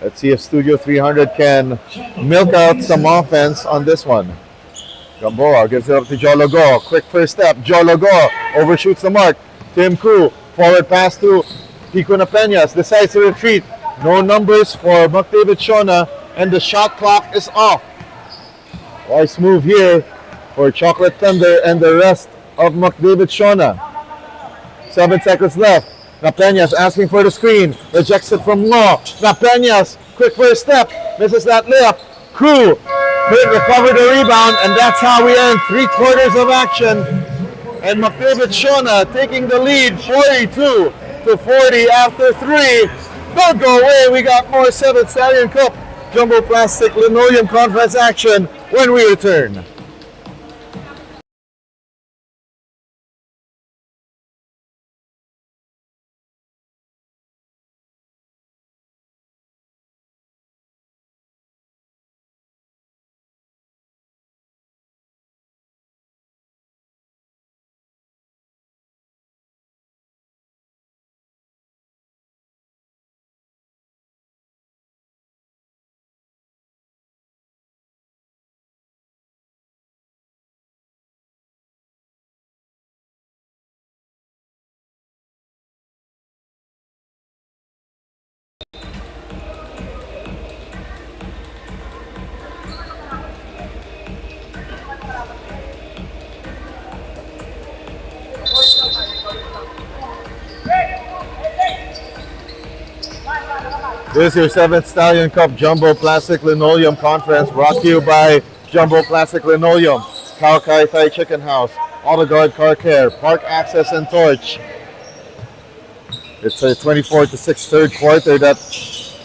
Let's see if Studio 300 can milk out some offense on this one. Gamboa gives it up to Jologo. Quick first step. Jologo overshoots the mark. Tim Koo, forward pass to Pico Napeñas. Decides to retreat. No numbers for McDavid Schöne, and the shot clock is off. Nice move here for Chocolate Thunder and the rest of McDavid Schöne. 7 seconds left. Napeñas asking for the screen. Rejects it from Law. Napeñas, quick first step. Misses that layup. Koo couldn't recover the rebound, and that's how we end 3 quarters of action. And McDavid Schöne taking the lead 42-40 after 3. Don't go away. We got more 7th Stallion Cup Jumbo Plastic Linoleum Conference action when we return. This is your 7th Stallion Cup Jumbo Plastic Linoleum Conference, brought to you by Jumbo Plastic Linoleum, Kaukai Thai Chicken House, AutoGuard Car Care, Park Access and Torch. It's a 24-6 third quarter that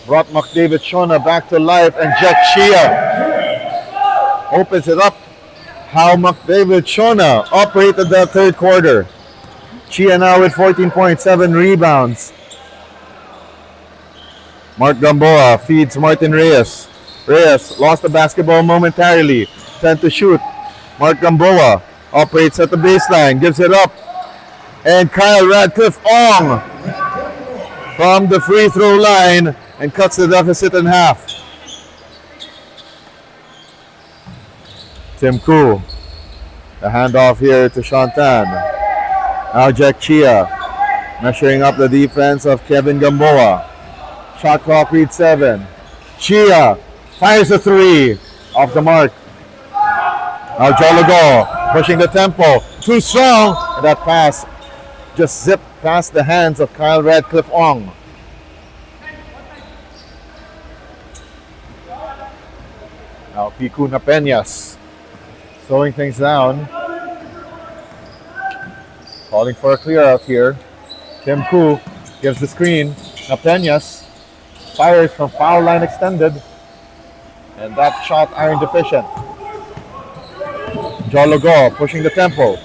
brought McDavid Schöne back to life, and Jack Chia opens it up. How McDavid Schöne operated that third quarter. Chia now with 14.7 rebounds. Mark Gamboa feeds Martin Reyes. Reyes lost the basketball momentarily. 10 to shoot. Mark Gamboa operates at the baseline, gives it up. And Kyle Radcliffe Ong from the free throw line and cuts the deficit in half. Tim Koo. The handoff here to Shantan. Now Jack Chia measuring up the defense of Kevin Gamboa. Shot clock reads 7. Chia fires a 3 off the mark. Now Jologo pushing the tempo. Too strong. And that pass just zipped past the hands of Kyle Radcliffe Ong. Now Picuna Peñas slowing things down. Calling for a clear out here. Tim Koo gives the screen. Now Peñas fires from foul line extended. And that shot iron deficient. Jolo Go pushing the tempo.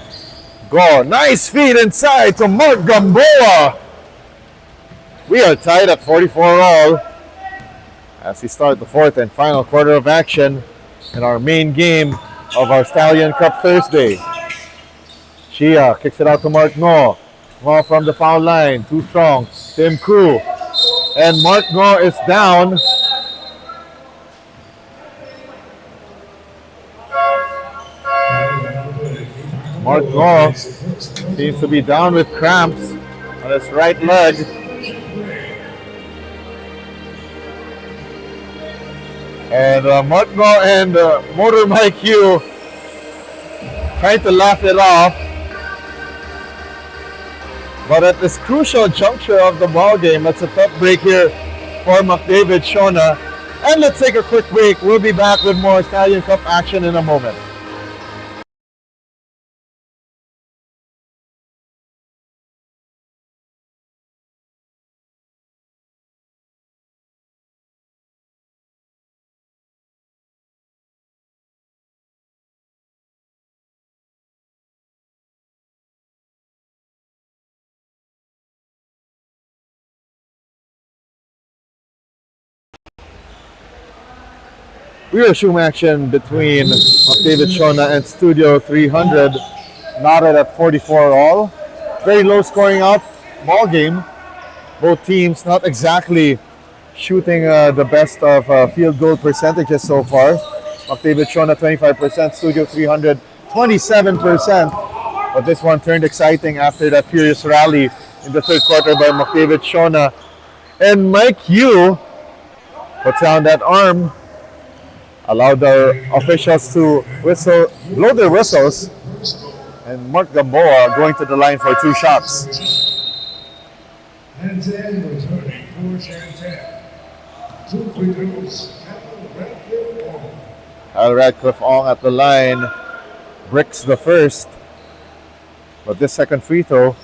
Go. Nice feed inside to Mark Gamboa. We are tied at 44 all as we start the fourth and final quarter of action in our main game of our Stallion Cup Thursday. Shia kicks it out to Mark Ngo. Ngo from the foul line. Too strong. Tim Koo. And Mark Ngo is down. Mark Ngo seems to be down with cramps on his right leg. And Mark Ngo and Motor Mike Hugh trying to laugh it off. But at this crucial juncture of the ball game, it's a tough break here for McDavid Schöne. And let's take a quick break. We'll be back with more Stallion Cup action in a moment. We resume action between McDavid Schöne and Studio 300, knotted at 44 all. Very low scoring out ball game. Both teams not exactly shooting the best of field goal percentages so far. McDavid Schöne 25%, Studio 300 27%. But this one turned exciting after that furious rally in the third quarter by McDavid Schöne. And Mike Hugh puts down that arm, allowed the officials to blow their whistles, and Mark Gamboa going to the line for 2 shots. And then returning for Shantan. 2 free throws. Kyle Radcliffe Ong at the line, bricks the first, but this second free throw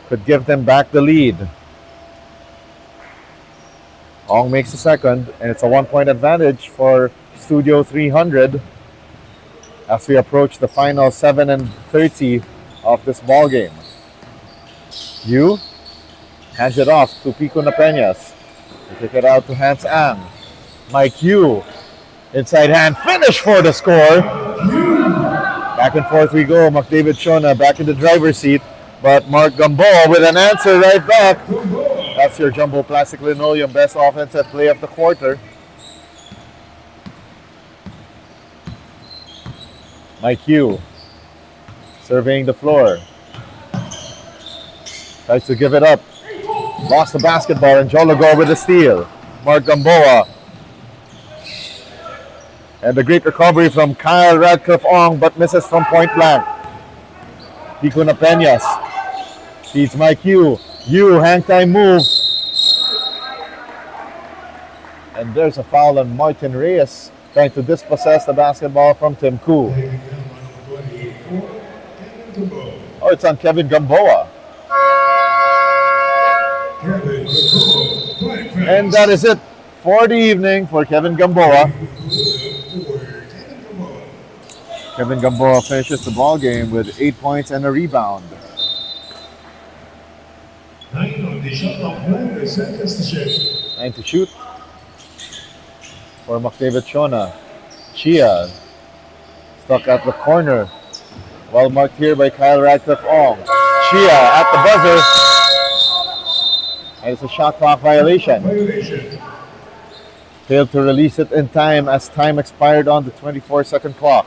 could give them back the lead. Ong makes the second, and it's a 1-point advantage for Studio 300 as we approach the final 7 and 30 of this ball game. Yu hands it off to Picuna Peñas. They kick it out to Hans Ang. Mike Yu, inside hand finish for the score. Back and forth we go. McDavid Schöne back in the driver's seat, but Mark Gamboa with an answer right back. That's your Jumbo Plastic Linoleum best offensive play of the quarter. Mike Hugh surveying the floor. Tries to give it up. Lost the basketball and Jologo with the steal. Mark Gamboa. And the great recovery from Kyle Radcliffe Ong, but misses from point blank. Picuna Peñas feeds Mike Hugh. Hugh hang time move. And there's a foul on Martin Reyes trying to dispossess the basketball from Tim Koo. Oh, it's on Kevin Gamboa. And that is it for the evening for Kevin Gamboa. Kevin Gamboa finishes the ball game with 8 points and a rebound. 9 on the shot clock, 9 to shoot. for McDavid Schöne. Chia stuck at the corner. Well marked here by Kyle Radcliffe-Ong. Chia at the buzzer. And it's a shot clock violation. Failed to release it in time as time expired on the 24-second clock.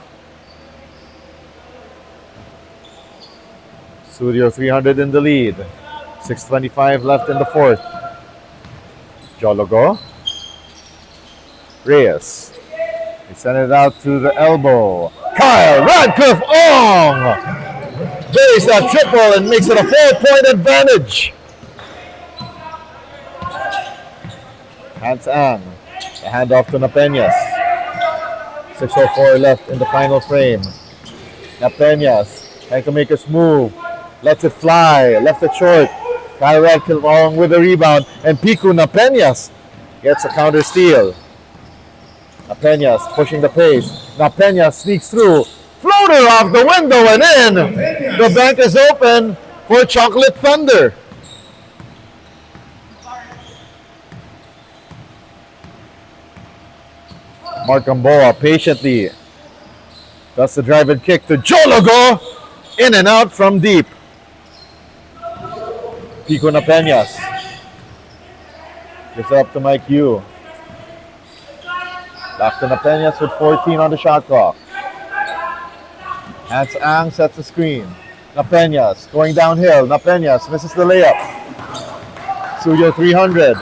Studio 300 in the lead. 6:25 left in the fourth. Jologo. Reyes. They send it out to the elbow. Kyle Radcliffe-Ong buries that triple and makes it a 4-point advantage. Hans Ang. The handoff to Napeñas. 6:04 left in the final frame. Napeñas trying to make us move. Lets it fly. Left it short. Kyle Radcliffe-Ong with a rebound. And Pico Napeñas gets a counter steal. Napeñas pushing the pace. Napeñas sneaks through. Floater off the window and in. The bank is open for Chocolate Thunder. Mark Gamboa patiently does the drive and kick to Jologo. In and out from deep. Pico Napeñas. Gives it up to Mike Yu. Back to Napeñas with 14 on the shot clock. Hans Ang sets the screen. Napeñas going downhill. Napeñas misses the layup. Studio 300.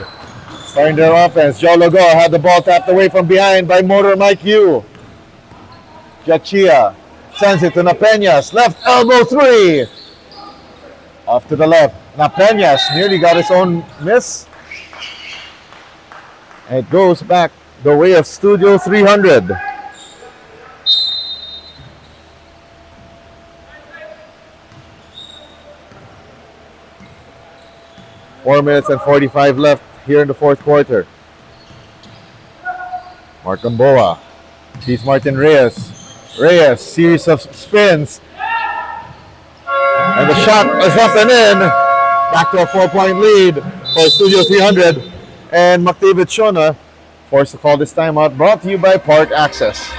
Starting their offense. Jologo had the ball tapped away from behind by motor Mike Yu. Jachia sends it to Napeñas. Left elbow three. Off to the left. Napeñas nearly got his own miss. And it goes back the way of Studio 300. Four minutes and 45 left here in the fourth quarter. Mark Gamboa. Sees Martin Reyes. Reyes, series of spins. And the shot is up and in. Back to a 4-point lead for Studio 300. And McDavid Schöne forced to call this timeout. Brought to you by Park Access.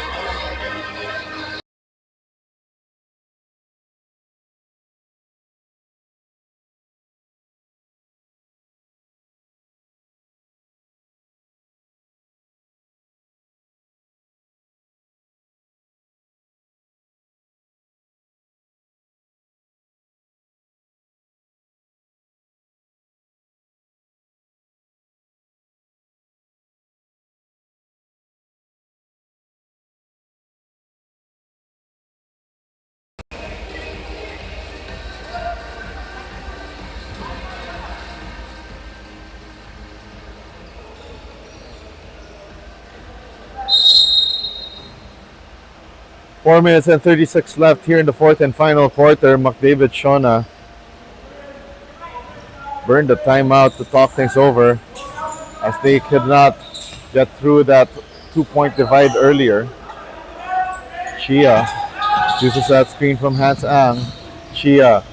Four minutes and 36 left here in the fourth and final quarter. McDavid Schöne burned the timeout to talk things over as they could not get through that 2-point divide earlier. Chia uses that screen from Hans Ang. Chia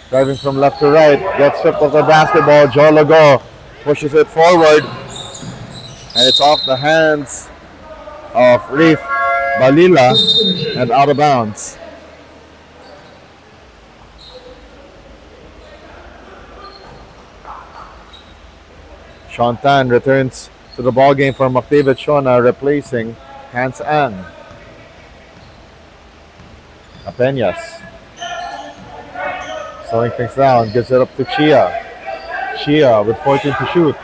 driving from left to right, gets stripped of the basketball. Jologo pushes it forward and it's off the hands of Reef Balila and out of bounds. Shantan returns to the ball game for McDavid Schöne, replacing Hans Ang. Napeñas slowing things down, gives it up to Chia. Chia with 14 to shoot.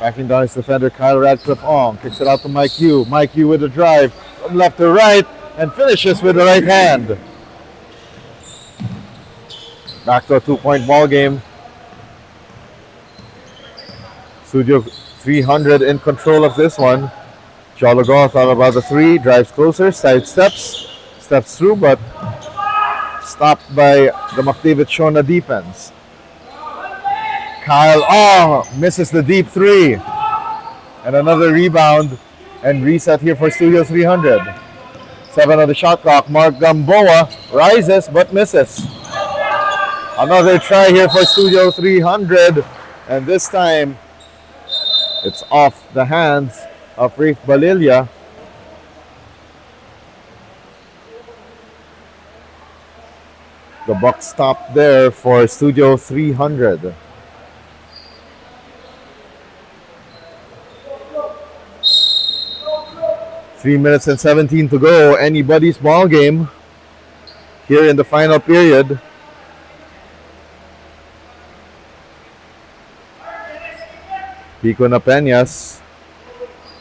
Backing down his defender Kyle Radcliffe-Ong. Kicks it out to Mike Yu. Mike Yu with a drive from left to right and finishes with the right hand. Back to a 2-point ball game. Studio 300 in control of this one. Jologo thought about the three, drives closer, side steps through, but stopped by the McDavid Schöne defense. Kyle Ong misses the deep three. And another rebound and reset here for Studio 300. 7 on the shot clock. Mark Gamboa rises but misses. Another try here for Studio 300. And this time it's off the hands of Reef Balilla. The buck stopped there for Studio 300. Three minutes and 17 to go. Anybody's ball game here in the final period. Pico na Peñas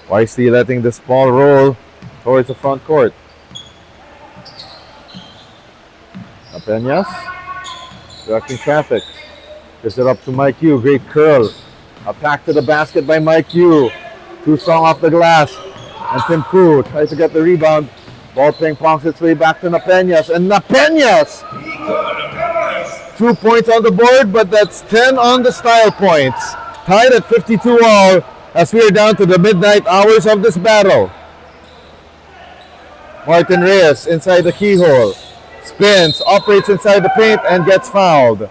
wisely letting this ball roll towards the front court. Peñas directing traffic. Gives it up to Mike Yu. Great curl. Attack to the basket by Mike Yu. Too strong off the glass. And Tim Koo tries to get the rebound. Ball ping pongs its way back to Napeñas. And Napeñas! 2 points on the board, but that's 10 on the style points. Tied at 52 all as we are down to the midnight hours of this battle. Martin Reyes inside the keyhole. Spins, operates inside the paint, and gets fouled.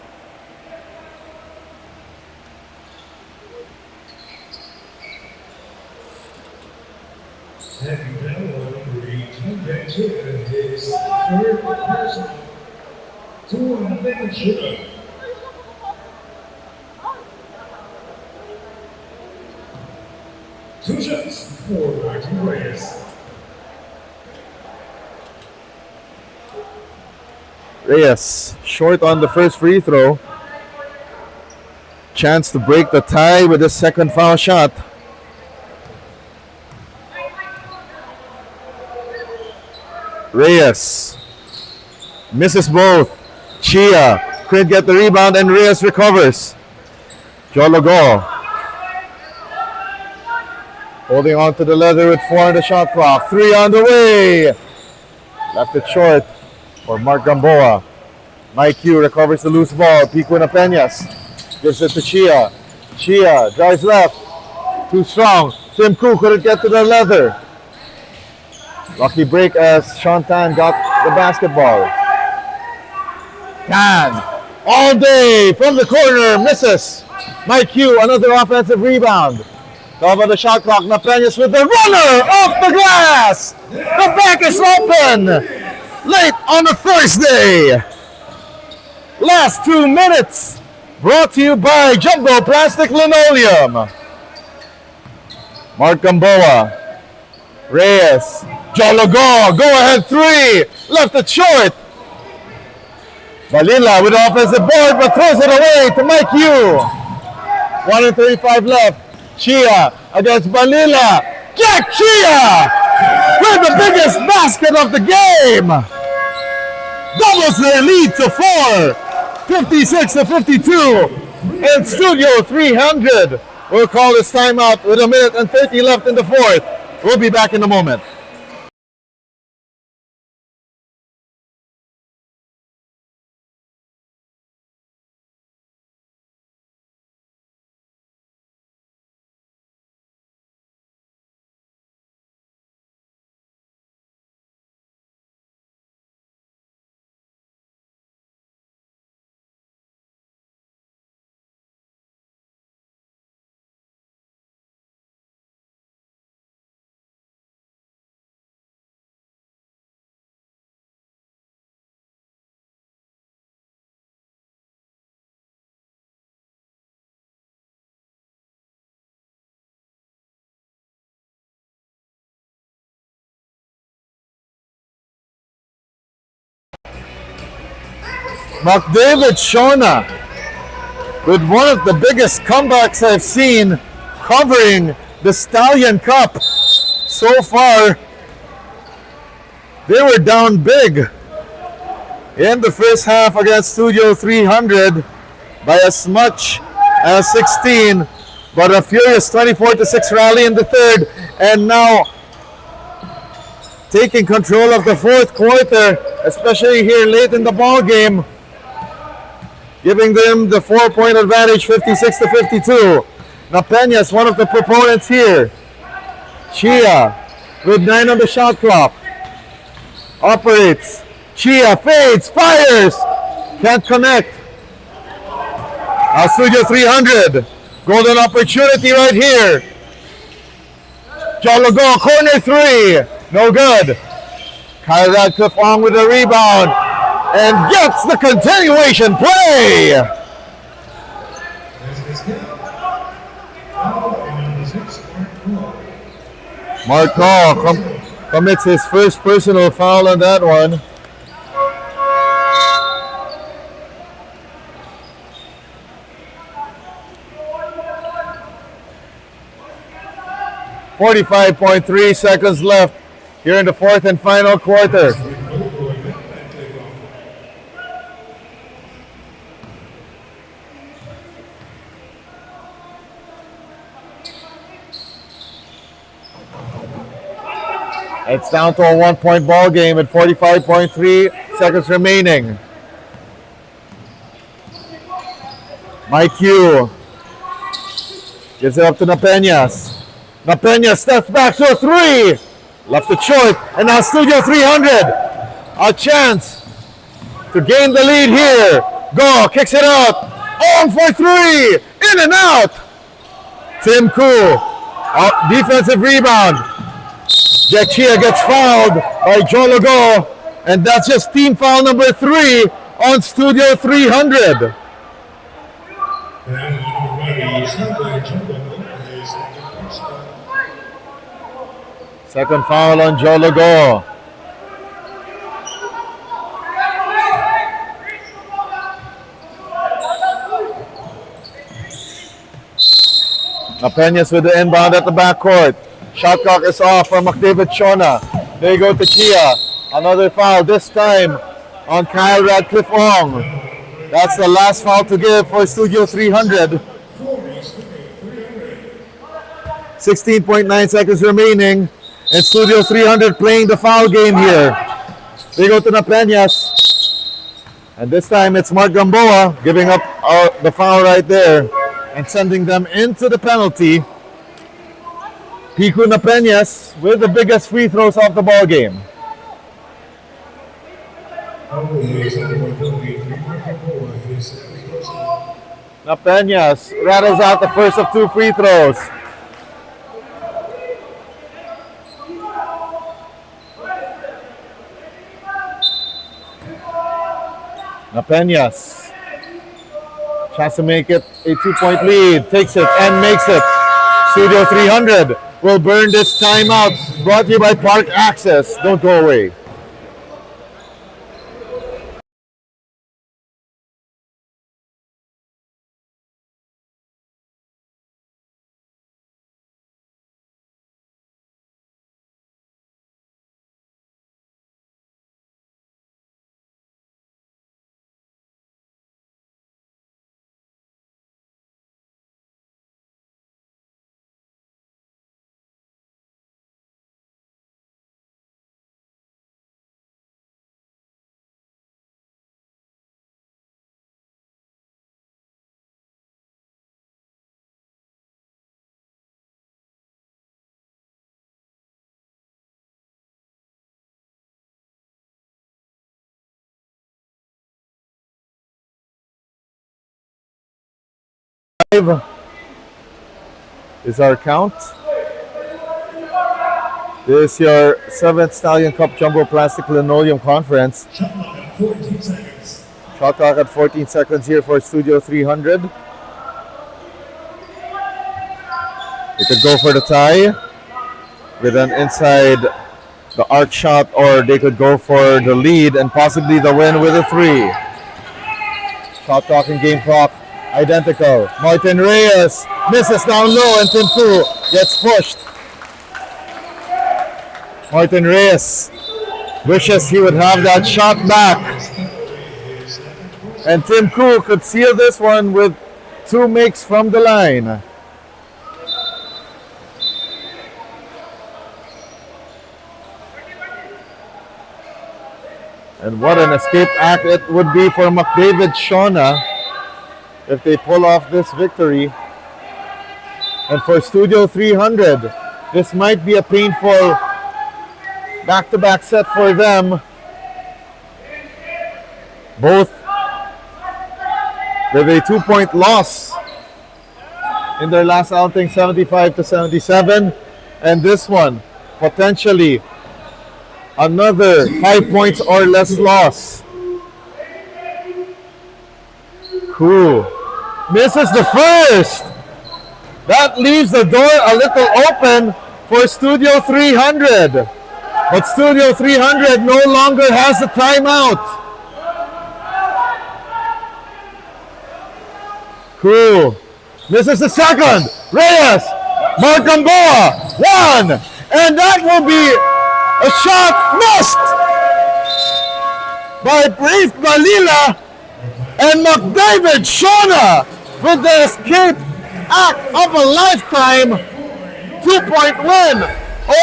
Second foul on number 18, that's his third personal. 2 on Schöne. Two shots for Martin Reyes. Reyes short on the first free throw. Chance to break the tie with his second foul shot. Reyes misses both. Chia couldn't get the rebound and Reyes recovers. Jologo holding on to the leather with 4 on the shot clock. 3 on the way. Left it short for Mark Gamboa. Mike Yu recovers the loose ball. Pico na Peñas gives it to Chia. Chia drives left. Too strong. Tim Koo couldn't get to the leather. Lucky break as Sean Tan got the basketball. Tan all day from the corner misses. Mike Yu another offensive rebound. Top of the shot clock. Napeñas with the runner off the glass. The back is open. Late on a Thursday. Last 2 minutes. Brought to you by Jumbo Plastic Linoleum. Mark Gamboa. Reyes. Jologo. Go ahead 3. Left it short. Balilla with the offensive board but throws it away to Mike Yu. 1:35 left. Chia against Balilla. Jack Chia with the biggest basket of the game. Doubles their lead to 4. 56-52. And Studio 300 will call this timeout with 1 minute and 30 left in the fourth. We'll be back in a moment. McDavid Schöne with one of the biggest comebacks I've seen covering the Stallion Cup so far. They were down big in the first half against Studio 300 by as much as 16, but a furious 24-6 rally in the third, and now taking control of the fourth quarter, especially here late in the ball game, giving them the 4-point advantage, 56-52. Napeñas, one of the proponents here. Chia with 9 on the shot clock. Operates. Chia fades, fires. Can't connect. Studio 300. Golden opportunity right here. Jologo, corner three. No good. Kyle Radcliffe on with a rebound and gets the continuation play. Mark Hall commits his first personal foul on that one. .3 seconds left here in the fourth and final quarter. It's down to a 1-point ball game with 45.3 seconds remaining. Mike Hugh gives it up to Napeñas. Napeñas steps back to a three. Left it short, and now Studio 300. A chance to gain the lead here. Go, kicks it out. On for three. In and out. Tim Koo. Defensive rebound. Jack Chia gets fouled by Jologo, and that's just team foul number 3 on Studio 300. Second foul on Jologo. Napeñas with the inbound at the backcourt. Shot clock is off for McDavid Schöne. They go to Chia. Another foul, this time on Kyle Radcliffe Ong. That's the last foul to give for Studio 300. 16.9 seconds remaining. And Studio 300 playing the foul game here. They go to Napeñas. And this time it's Mark Gamboa giving up the foul right there and sending them into the penalty. Pico Napeñas with the biggest free throws of the ball game. Napeñas rattles out the first of 2 free throws. Napeñas. Chance to make it a 2-point lead. Takes it and makes it. Studio 300 will burn this timeout. Brought to you by Park Access. Don't go away. Is our count. This is your 7th Stallion Cup Jumbo Plastic Linoleum Conference. Shot clock at 14 seconds here for Studio 300. They could go for the tie with an inside the arc shot, or they could go for the lead and possibly the win with a 3. Shot clock and game clock identical. Martin Reyes misses down low and Tim Koo gets pushed. Martin Reyes wishes he would have that shot back. And Tim Koo could seal this one with 2 makes from the line. And what an escape act it would be for McDavid Schöne if they pull off this victory. And for Studio 300, this might be a painful back-to-back set for them. Both with a 2-point loss in their last outing, 75-77. And this one, potentially another 5 points or less loss. Cool. Misses the first. That leaves the door a little open for Studio 300. But Studio 300 no longer has a timeout. Cool. Misses the second. Reyes. Marcamboa. One. And that will be a shot missed by Brave Balila and McDavid Schöne with the escape act of a lifetime. 2-point win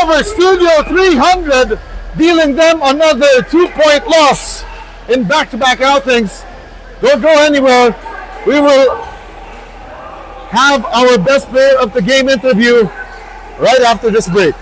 over Studio 300, dealing them another 2-point loss in back-to-back outings. Don't go anywhere. We will have our best player of the game interview right after this break.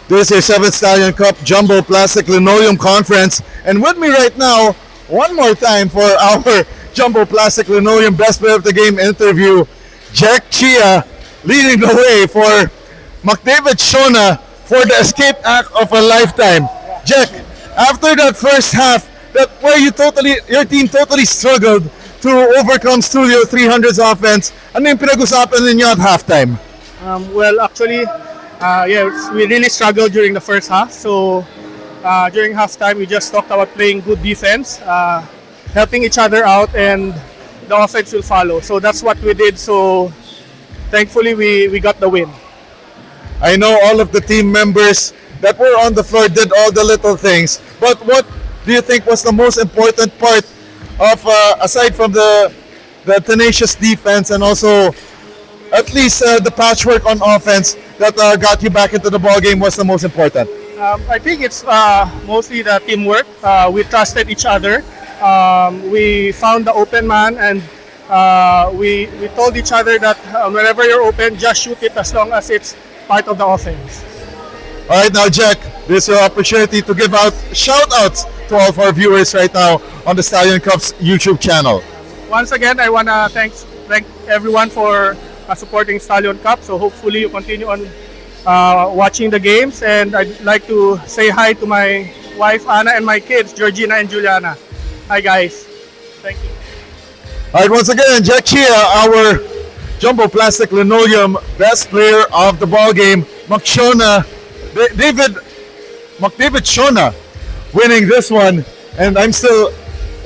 This is your 7th Stallion Cup Jumbo Plastic Linoleum Conference. And with me right now, one more time for our Jumbo Plastic Linoleum Best Player of the Game interview, Jack Chia, leading the way for McDavid Schöne for the escape act of a lifetime. Jack, after that first half, that where your team totally struggled to overcome Studio 300's offense, ano yung pinag-usapan ninyo at halftime? Well, actually, we really struggled during the first half. So during halftime, we just talked about playing good defense, helping each other out, and the offense will follow. So that's what we did. So thankfully, we got the win. I know all of the team members that were on the floor did all the little things. But what do you think was the most important part of, aside from the tenacious defense and also at least the patchwork on offense that got you back into the ball game was the most important? I think it's mostly the teamwork. We trusted each other. We found the open man, and we told each other that whenever you're open, just shoot it as long as it's part of the offense. All right, now Jack, this is your opportunity to give out shout-outs to all of our viewers right now on the Stallion Cup's YouTube channel. Once again, I want to thank everyone for supporting Stallion Cup. So hopefully you continue on watching the games. And I'd like to say hi to my wife, Anna, and my kids, Georgina and Juliana. Hi, guys. Thank you. All right, once again, Jack Chia, our Jumbo Plastic Linoleum Best Player of the Ball Game, McDavid Schöne winning this one. And I'm still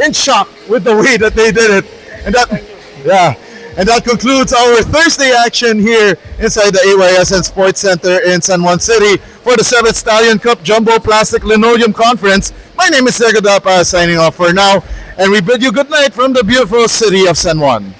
in shock with the way that they did it. And that concludes our Thursday action here inside the AYSN Sports Center in San Juan City for the 7th Stallion Cup Jumbo Plastic Linoleum Conference. My name is Sergio Dapa, signing off for now, and we bid you good night from the beautiful city of San Juan.